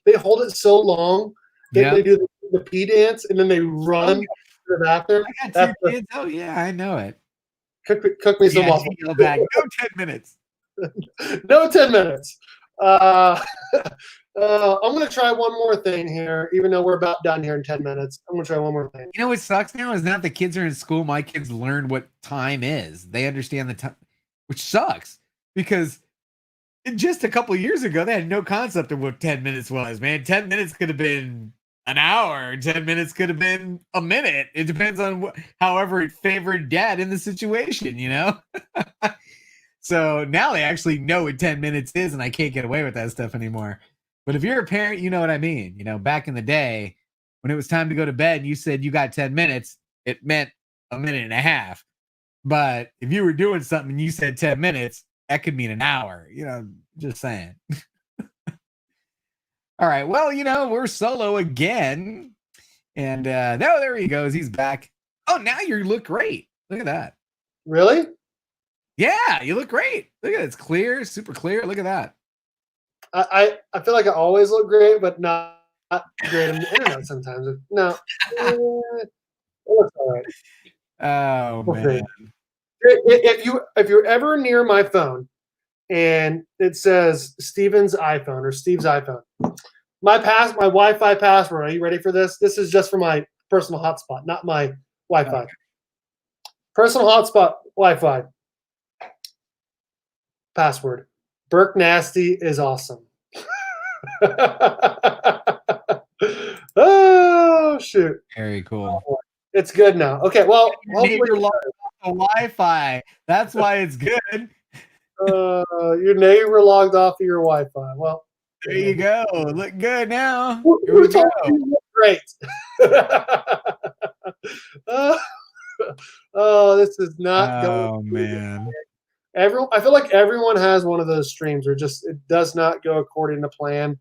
they hold it so long, they do the pee dance and then they run to the bathroom. I got 2 kids. Oh yeah, I know it. Cook me some waffles. Back. No 10 minutes. No 10 minutes. I'm gonna try one more thing here, even though we're about done here in 10 minutes. I'm gonna try one more thing. You know what sucks now is not the kids are in school. My kids learned what time is. They understand the time, which sucks because just a couple of years ago they had no concept of what 10 minutes was. Man, 10 minutes could have been an hour. 10 minutes could have been a minute. It depends on however it favored dad in the situation. You know. So now they actually know what 10 minutes is, and I can't get away with that stuff anymore. But if you're a parent, you know what I mean. You know, back in the day, when it was time to go to bed and you said you got 10 minutes, it meant a minute and a half. But if you were doing something and you said 10 minutes, that could mean an hour. You know, just saying. All right. Well, you know, we're solo again. And there he goes. He's back. Oh, now you look great. Look at that. Really? Yeah, you look great. Look at it. It's clear, super clear. Look at that. I feel like I always look great, but not great on the internet sometimes. No. It looks all right. Oh, man. if you're ever near my phone and it says Steven's iPhone or Steve's iPhone, my Wi-Fi password. Are you ready for this? This is just for my personal hotspot, not my Wi-Fi. Okay. Personal hotspot Wi-Fi password. Burke Nasty is awesome. Oh shoot! Very cool. It's good now. Okay, well, Your neighbor logged off the Wi-Fi. That's why it's good. your neighbor logged off of your Wi-Fi. Well, There you go. Look good now. who Here we told go. you you look great? Oh, this is not going. Oh man. I feel like everyone has one of those streams where just it does not go according to plan.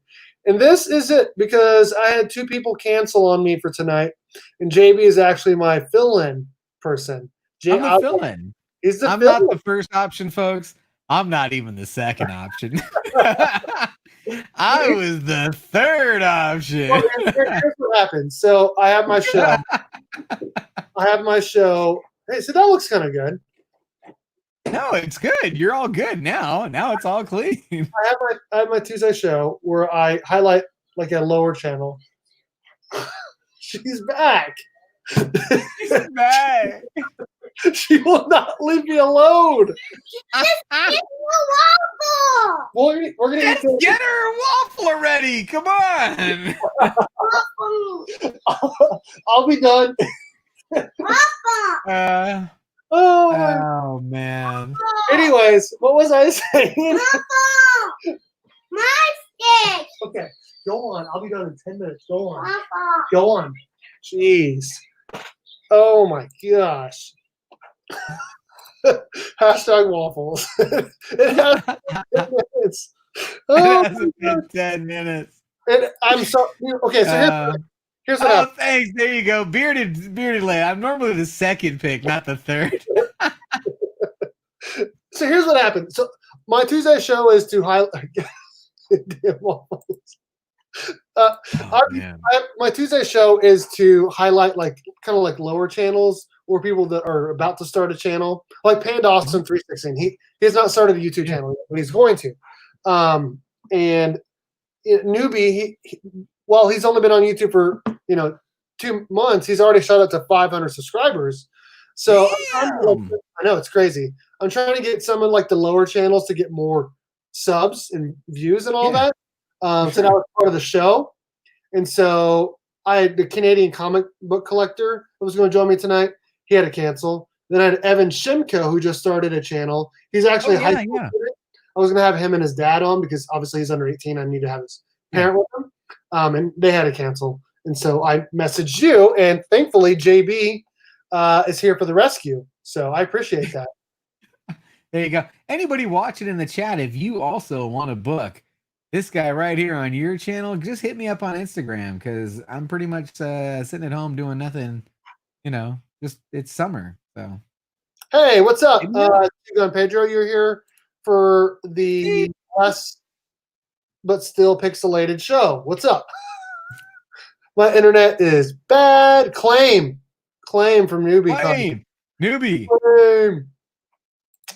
And this is it because I had 2 people cancel on me for tonight, and JB is actually my fill-in person. I'm a fill-in. He's the I'm fill-in. not the first option, folks. I'm not even the second option. I was the third option. Well, here's what happened. So I have my show. Hey, so that looks kind of good. No, it's good. You're all good now. Now it's all clean. I have my Tuesday show where I highlight like a lower channel. She's back. She's back. She will not leave me alone. Waffle. We're gonna Just get her a waffle already. Come on. Waffle. I'll be done. Waffle. Oh, man. anyways, what was I saying? Waffle. My stick. Okay, go on. I'll be done in 10 minutes. Go on. Waffle. Go on. Jeez. Oh my gosh. Hashtag waffles. It has 10 minutes. Oh, It hasn't been 10 minutes. and I'm so okay. So here's what Oh, happened. thanks. There you go. Bearded lay. I'm normally the second pick, not the third. So here's what happened. So my Tuesday show is to highlight. Damn waffles. Man. My Tuesday show is to highlight like kind of like lower channels or people that are about to start a channel, like Panda Austin 316. He has not started a YouTube channel yet, but he's going to. And newbie, while he's only been on YouTube for 2 months, he's already shot up to 500 subscribers. So I know it's crazy. I'm trying to get some of like the lower channels to get more subs and views and all that. So that was part of the show. And so I had the Canadian comic book collector who was going to join me tonight. He had to cancel. Then I had Evan Shimko, who just started a channel. He's actually a high school student. I was going to have him and his dad on because obviously he's under 18. I need to have his parent with him. And they had to cancel. And so I messaged you, and thankfully JB is here for the rescue. So I appreciate that. There you go. Anybody watching in the chat, if you also want to book this guy right here on your channel, just hit me up on Instagram because I'm pretty much sitting at home doing nothing. Just it's summer. So hey, what's up? Pedro, you're here for the less but still pixelated show. What's up? My internet is bad. Claim from newbie. Newbie. Claim.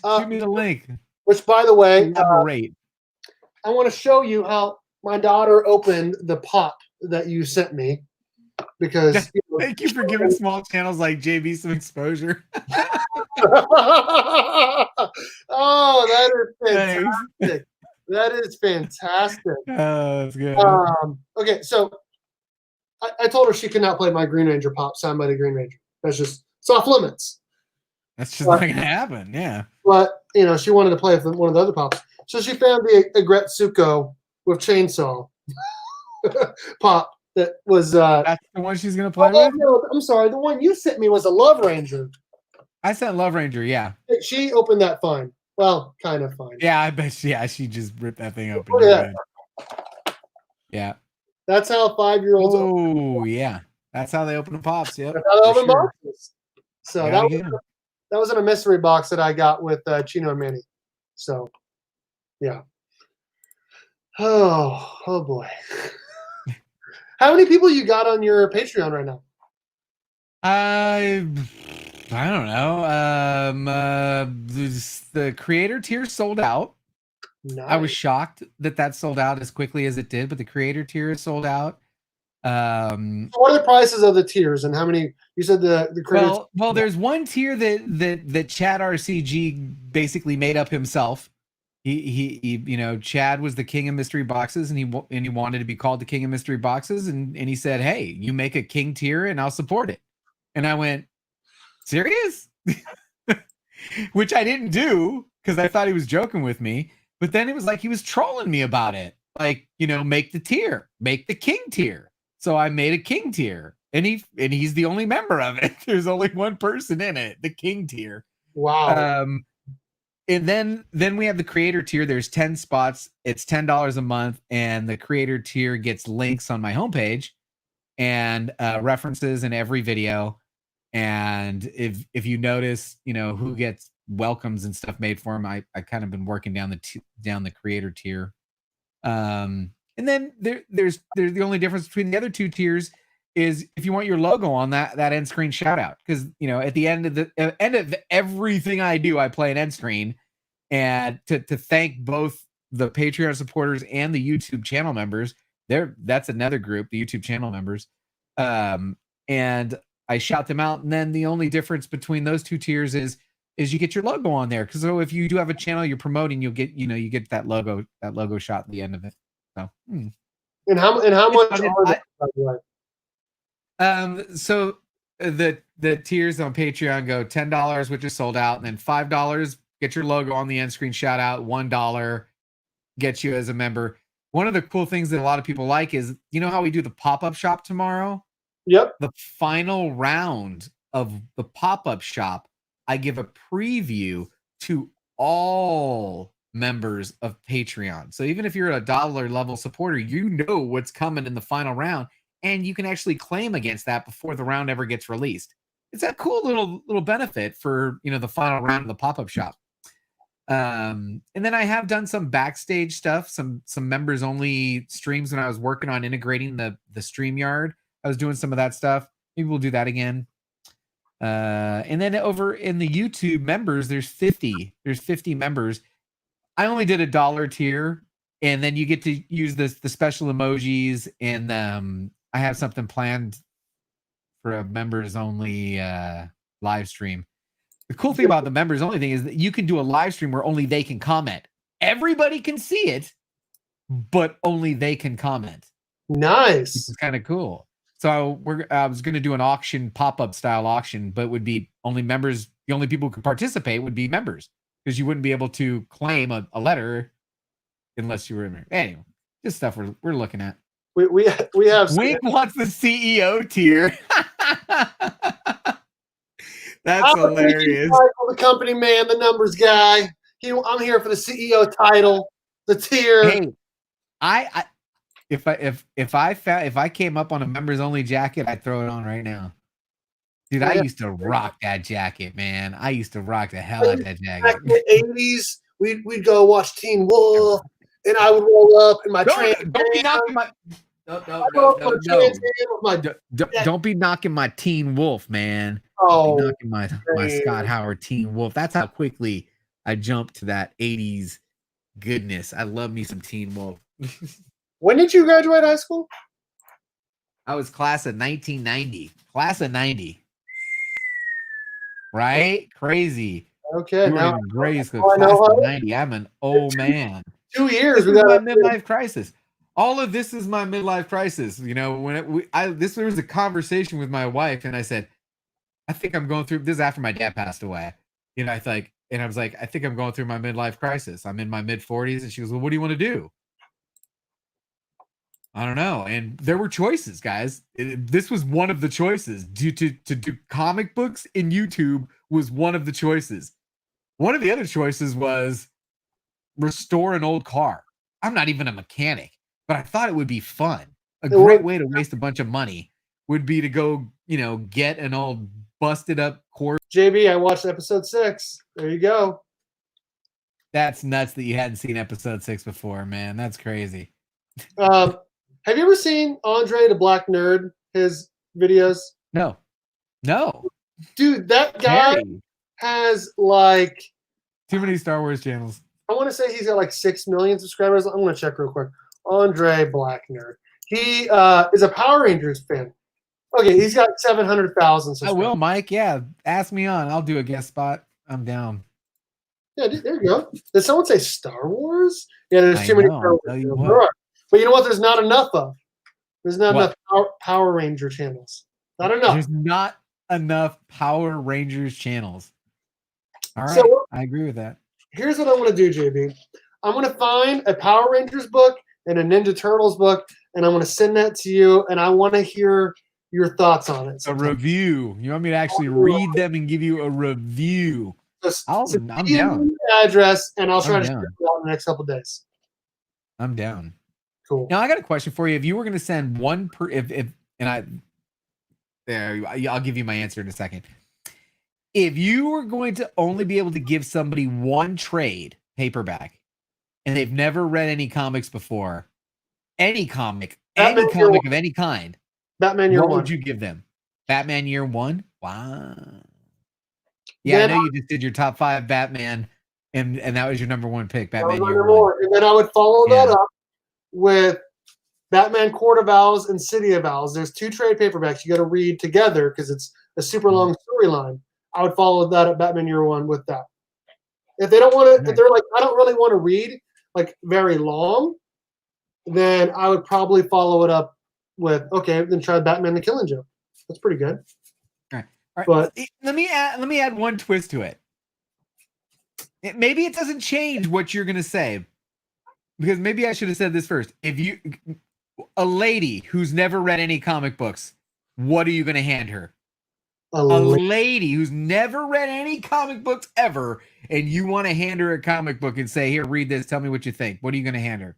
Shoot me the link. Which, by the way, I want to show you how my daughter opened the pop that you sent me. Because thank you for giving small channels like JB some exposure. Oh, that is fantastic. That is fantastic. That's good. Okay, so I told her she could not play my Green Ranger pop signed by the Green Ranger. That's just it's off limits. That's just not gonna happen. Yeah. But she wanted to play with one of the other pops, so she found the Agretsuko with chainsaw pop. That was that's the one she's gonna play with? No, I'm sorry, the one you sent me was a Love Ranger. I sent Love Ranger, yeah. She opened that fine. Well, kind of fine. Yeah, I bet she just ripped that thing open. Look at that. Yeah. That's how 5-year-olds open. Yeah. That's how they open the pops. Yep. That's how they open boxes. So that was in a mystery box that I got with Chino and Manny. So yeah. Oh boy. How many people you got on your Patreon right now? I don't know. The creator tier sold out. Nice. I was shocked that sold out as quickly as it did, but the creator tier is sold out. What are the prices of the tiers and how many? You said the creator. Well, there's one tier that Chad RCG basically made up himself. He you know, Chad was the king of mystery boxes, and he wanted to be called the king of mystery boxes, and he said, "Hey, you make a king tier, and I'll support it." And I went, "Serious?" Which I didn't do because I thought he was joking with me. But then it was like he was trolling me about it. Like, you know, make the tier, make the king tier. So I made a king tier, and he's the only member of it. There's only one person in it, the king tier. Wow. And then we have the creator tier. There's 10 spots. It's $10 a month, and the creator tier gets links on my homepage and references in every video. And if you notice, you know, who gets welcomes and stuff made for him, I kind of been working down the creator tier. And then there's the only difference between the other two tiers is if you want your logo on that end screen shout out, because you know at the end of everything I do, I play an end screen, and to thank both the Patreon supporters and the YouTube channel members. That's another group, the YouTube channel members, and I shout them out. And then the only difference between those two tiers is you get your logo on there. Because so if you do have a channel you're promoting, you get that logo shot at the end of it. So and how much are they, by the way? So the tiers on Patreon go $10, which is sold out, and then $5 get your logo on the end screen shout out. $1 gets you as a member. One of the cool things that a lot of people like is, you know how we do the pop-up shop tomorrow? Yep. The final round of the pop-up shop, I give a preview to all members of Patreon. So even if you're a $1 level supporter, you know what's coming in the final round, and you can actually claim against that before the round ever gets released. It's a cool little benefit for, you know, the final round of the pop-up shop. And then I have done some backstage stuff, some members only streams when I was working on integrating the StreamYard. I was doing some of that stuff. Maybe we'll do that again. And then over in the YouTube members, there's 50 members. I only did $1 tier, and then you get to use the special emojis, and I have something planned for a members only live stream. The cool thing about the members only thing is that you can do a live stream where only they can comment. Everybody can see it, but only they can comment. Nice. It's kind of cool. So I was going to do an auction, pop-up style auction, but would be only members. The only people who could participate would be members, because you wouldn't be able to claim a letter unless you were a member. Anyway, just stuff we're looking at. We have Wink wants the CEO tier. That's hilarious. The company man, the numbers guy. I'm here for the CEO title, the tier. Hey, if I came up on a members only jacket, I'd throw it on right now. Dude, I used to rock that jacket, man. I used to rock the hell out of that jacket. Back in the 80s, we'd go watch Teen Wolf, and I would roll up in my Don't be knocking my Don't be knocking my Teen Wolf, man. Oh, knocking my Scott Howard Teen Wolf. That's how quickly I jumped to that 80s goodness. I love me some Teen Wolf. When did you graduate high school? I was class of 1990. Class of 90. Right? Crazy. Okay. You were in grade school. Class of 90. I'm an old man. 2 years. This is my midlife crisis. All of this is my midlife crisis. You know, when this was a conversation with my wife, and I said, I think I'm going through this is after my dad passed away. You know, I was like, I think I'm going through my midlife crisis. I'm in my mid 40s. And she goes, well, what do you want to do? I don't know. And there were choices, guys. This was one of the choices. To do comic books in YouTube was one of the choices. One of the other choices was restore an old car. I'm not even a mechanic, but I thought it would be fun. A great way to waste a bunch of money would be to go, you know, get an old busted up Corvette. JB, I watched episode 6. There you go. That's nuts that you hadn't seen episode 6 before, man. That's crazy. Have you ever seen Andre the Black Nerd, his videos? No. Dude, that guy Harry. has like Too many Star Wars channels. I want to say he's got like 6 million subscribers. I'm gonna check real quick. Andre Black Nerd. He is a Power Rangers fan. Okay, he's got 700,000 I subscribers. will, Mike. Yeah, ask me on. I'll do a guest spot. I'm down. Yeah, there you go. Did someone say Star Wars? Yeah, there's I too many know, Star I'll Wars tell you channels. what. There are. But you know what? There's not enough of. There's not What? enough Power Ranger channels. Not enough. There's not enough Power Rangers channels. All right, So- I agree with that. Here's what I'm going to do, JB. I'm going to find a Power Rangers book and a Ninja Turtles book, and I'm going to send that to you, and I want to hear your thoughts on it. A review. You want me to actually read them and give you a review? Just I'm send down. me the address, and I'll try I'm to down. ship it out in the next couple of days. I'm down. Cool. Now I got a question for you. If you were going to send one per, I'll give you my answer in a second. If you were going to only be able to give somebody one trade paperback, and they've never read any comics before, any comic of any kind, Batman Year what One. would you give them? Batman Year One? Wow. Yeah, Then I know you just did your top 5 Batman, and that was your number 1 pick, That was Batman my Year number 1. one. And then I would follow Yeah. that up with Batman Court of Owls and City of Owls. There's 2 trade paperbacks you got to read together because it's a super long storyline. I would follow that up Batman Year One with that. If they don't want to, if they're like, I don't really want to read like very long, then I would probably follow it up with, okay, then try Batman the Killing Joke. That's pretty good. All right. But let me add one twist to it. Maybe it doesn't change what you're gonna say, because maybe I should have said this first. If you, a lady who's never read any comic books, what are you gonna hand her? A lady who's never read any comic books ever, and you want to hand her a comic book and say, "Here, read this. Tell me what you think." What are you gonna hand her?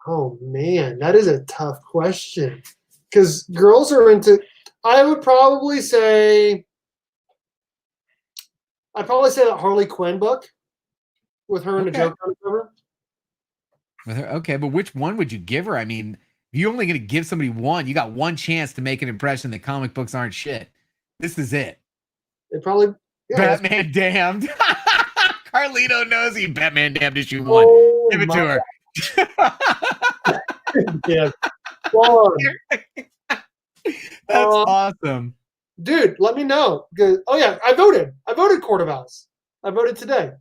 Oh man, that is a tough question. Because girls are into, I would probably say, I'd probably say that Harley Quinn book with her and the Joker on the cover. With her, okay, but which one would you give her? I mean, if you're only going to give somebody one, you got one chance to make an impression that comic books aren't shit. This is it. It probably, yeah, Batman Damned. Carlito knows he Batman Damned issue 1. Oh, Give it to her. Yeah. Well, That's awesome. dude, let me know. Oh yeah, I voted. I voted Court of Owls. I voted today.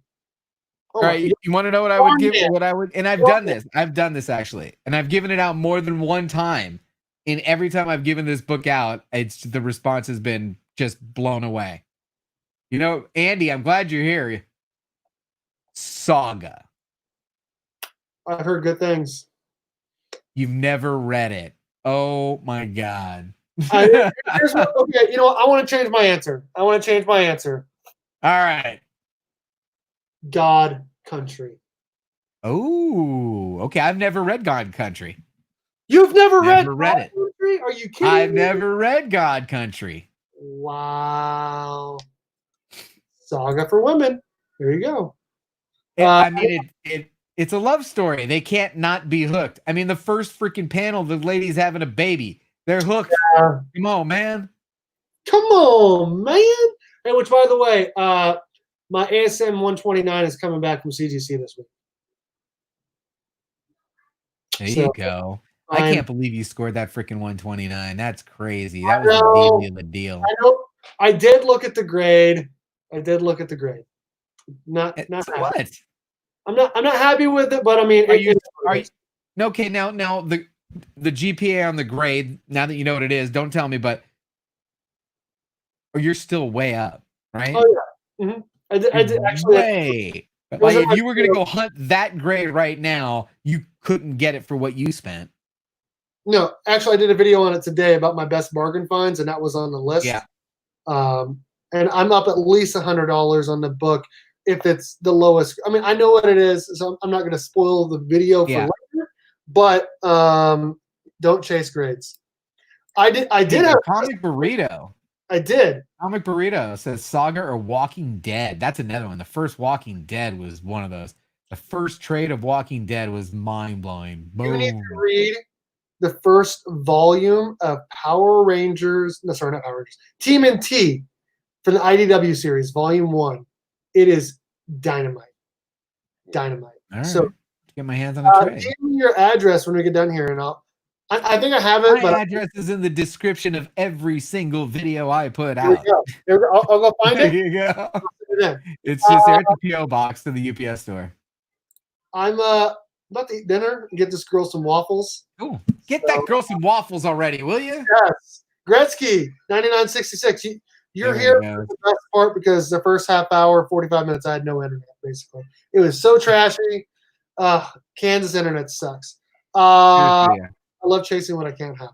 All right, you want to know what I would give? What I would, and I've done this. I've done this actually, and I've given it out more than one time. And every time I've given this book out, it's the response has been just blown away. You know, Andy, I'm glad you're here. Saga. I've heard good things. You've never read it. Oh my god. Okay, you know what? I want to change my answer. All right. God Country. Oh, okay. I've never read God Country. You've never read God it? Country? Are you kidding I've me? never read God Country. Wow. Saga for women. There you go. I mean, it's a love story. They can't not be hooked. I mean, the first freaking panel, the lady's having a baby. They're hooked. Yeah. Come on, man. Come on, man. And which, by the way, my ASM 129 is coming back from CGC this week. There you go. I can't believe you scored that freaking 129. That's crazy. That was the deal. I know. I did look at the grade. Not what? I'm not happy with it, but I mean, are you okay? Now the GPA on the grade. Now that you know what it is, don't tell me. But you're still way up, right? Oh yeah. Mm-hmm. I did actually. Way. Like if you were gonna go hunt that grade right now, you couldn't get it for what you spent. No, actually, I did a video on it today about my best bargain finds, and that was on the list. Yeah. And I'm up at least $100 on the book if it's the lowest. I mean, I know what it is, so I'm not going to spoil the video for later. But don't chase grades. I did have Comic Burrito. I did. Comic Burrito says Saga or Walking Dead. That's another one. The first Walking Dead was one of those. The first trade of Walking Dead was mind blowing. Boom. You need to read the first volume of Power Rangers. No, sorry, not Power Rangers. TMNT from the IDW series, Volume 1. It is dynamite. Dynamite. All right. So Get my hands on a trade. give me your address when we get done here, and I think I have it. My address is in the description of every single video I put out. Here we go. I'll go find it. There you go. It's just there at the PO box to the UPS store. I'm about to eat dinner and get this girl some waffles. Cool. Get that girl some waffles already, will you? Yes. Gretzky, 9966. You're here for the best part because the first half hour, 45 minutes, I had no internet, basically. It was so trashy. Kansas internet sucks. I love chasing what I can't have.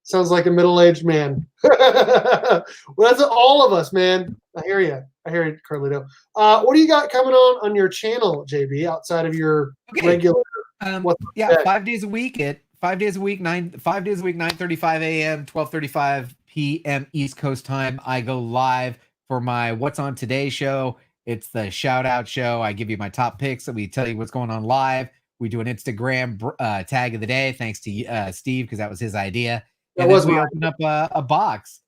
Sounds like a middle-aged man. Well, that's all of us, man. I hear you. I hear you, Carlito. What do you got coming on your channel, JB, outside of your regular? 5 days a week 9:35 a.m., 12:35 p.m. East Coast time. I go live for my What's On Today show. It's the shout out show. I give you my top picks and we tell you what's going on live. We do an Instagram tag of the day, thanks to Steve, because that was his idea. And then we open up a box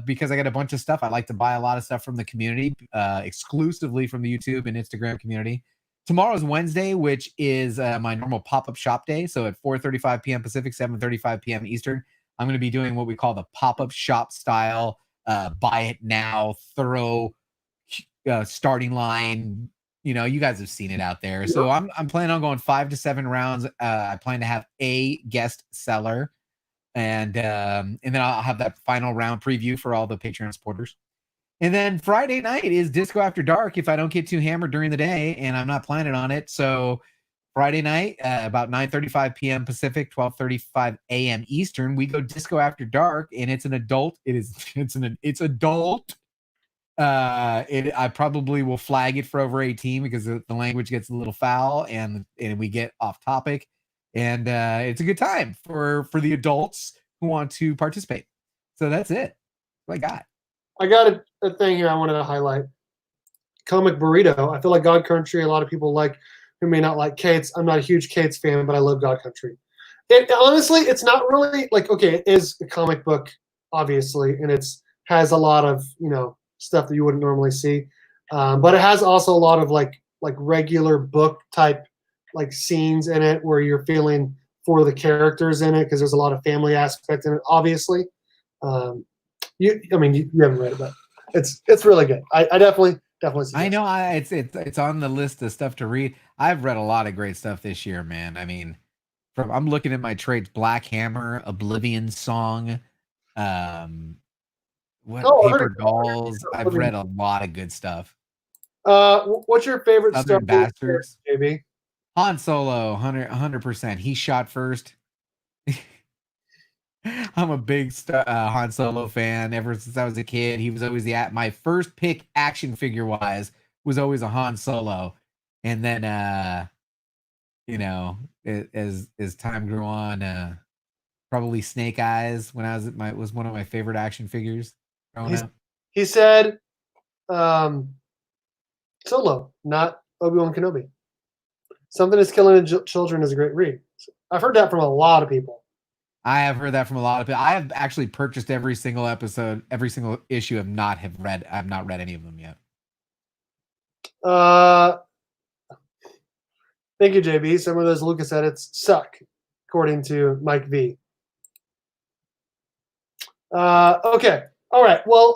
because I got a bunch of stuff. I like to buy a lot of stuff from the community, exclusively from the YouTube and Instagram community. Tomorrow's Wednesday, which is my normal pop-up shop day. So at 4:35 p.m. Pacific, 7:35 p.m. Eastern, I'm going to be doing what we call the pop-up shop style, buy it now, thorough starting line. You know, you guys have seen it out there. So I'm planning on going 5 to 7 rounds. I plan to have a guest seller. And then I'll have that final round preview for all the Patreon supporters. And then Friday night is Disco After Dark if I don't get too hammered during the day, and I'm not planning on it. So Friday night, about 9:35 p.m. Pacific, 12:35 a.m. Eastern, we go Disco After Dark, and it's an adult. It's adult. I probably will flag it for over 18 because the language gets a little foul and we get off topic. And it's a good time for the adults who want to participate. So that's it. What I got. I got a thing here I wanted to highlight. Comic Burrito. I feel like God Country, a lot of people who may not like Kate's. I'm not a huge Kate's fan, but I love God Country. Honestly, it's not really it is a comic book, obviously, and has a lot of, stuff that you wouldn't normally see. But it has also a lot of like regular book type scenes in it where you're feeling for the characters in it because there's a lot of family aspect in it, obviously. You haven't read it, but it's really good. I definitely suggest. I know it's on the list of stuff to read. I've read a lot of great stuff this year, man. I mean, I'm looking at my trades: Black Hammer, Oblivion Song, Paper Dolls. I've read a lot of good stuff. What's your favorite Southern stuff, Bastards, JB? Han Solo, 100%. He shot first. I'm a big Han Solo fan ever since I was a kid. He was always my first pick action figure wise was always a Han Solo. And then, as time grew on, probably Snake Eyes when was one of my favorite action figures growing up. He said, Solo, not Obi-Wan Kenobi. Something is Killing Children is a great read. I've heard that from a lot of people. I have heard that from a lot of people. I have actually purchased every single episode, every single issue. I've not read any of them yet. Thank you, JB. Some of those Lucas edits suck, according to Mike V. Okay. All right. Well,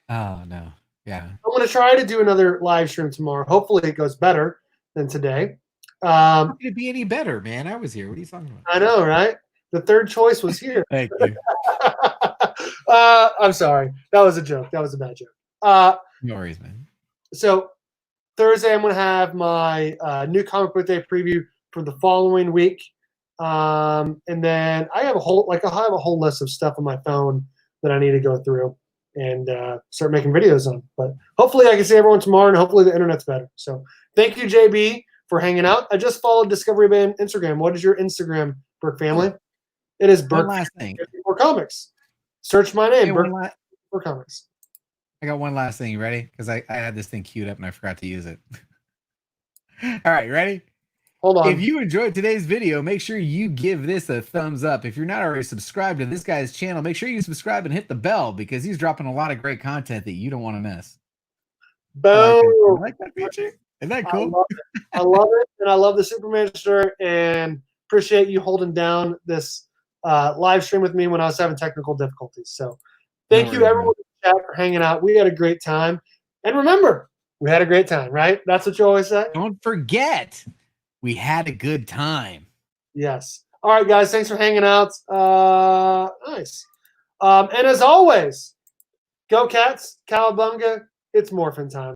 oh no. Yeah. I'm going to try to do another live stream tomorrow. Hopefully it goes better than today. How could it be any better, man? I was here. What are you talking about? I know, right? The third choice was here. Thank you. I'm sorry. That was a joke. That was a bad joke. No worries, man. So Thursday, I'm going to have my new comic book day preview for the following week. And then I have I'll have a whole list of stuff on my phone that I need to go through and start making videos on. But hopefully I can see everyone tomorrow, and hopefully the internet's better. So thank you, JB, for hanging out. I just followed Discovery Bay on Instagram. What is your Instagram, Berk family? It is Berkfamily54comics. Search my name, Berkfamily54comics. I got one last thing. You ready? Because I had this thing queued up and I forgot to use it. All right, ready? Hold on. If you enjoyed today's video, make sure you give this a thumbs up. If you're not already subscribed to this guy's channel, make sure you subscribe and hit the bell because he's dropping a lot of great content that you don't want to miss. Boom. I like that feature. Isn't that cool? I love it, and I love the Superman shirt, and appreciate you holding down this live stream with me when I was having technical difficulties. So thank you, everyone in the chat, for hanging out. We had a great time. And remember, we had a great time, right? That's what you always say? Don't forget, we had a good time. Yes. All right, guys, thanks for hanging out. Nice. And as always, go Cats, Cowabunga, it's Morphin time.